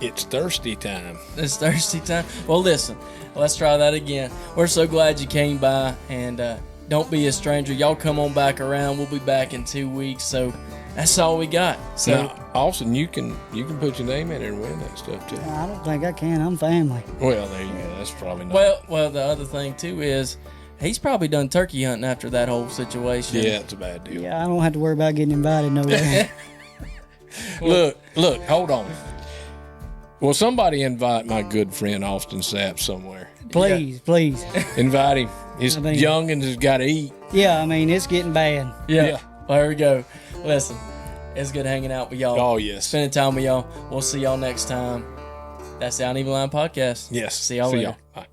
thirsty time. It's thirsty time. Well, listen, let's try that again. We're so glad you came by, and don't be a stranger. Y'all come on back around. We'll be back in 2 weeks. So that's all we got. So Now, Austin, you can put your name in there and win that stuff too. I don't think I can. I'm family. Well, there you go. That's probably not. well, the other thing too is he's probably done turkey hunting after that whole situation. Yeah, it's a bad deal. Yeah, I don't have to worry about getting invited nowhere. Look, hold on. Will somebody invite my good friend Austin Sapp somewhere? Please. Invite him. He's I mean- young and has got to eat. Yeah, I mean, it's getting bad. Yeah. Well, here we go. Listen, it's good hanging out with y'all. Oh, yes. Spending time with y'all. We'll see y'all next time. That's the Uneven Line Podcast. Yes. See y'all later. Bye.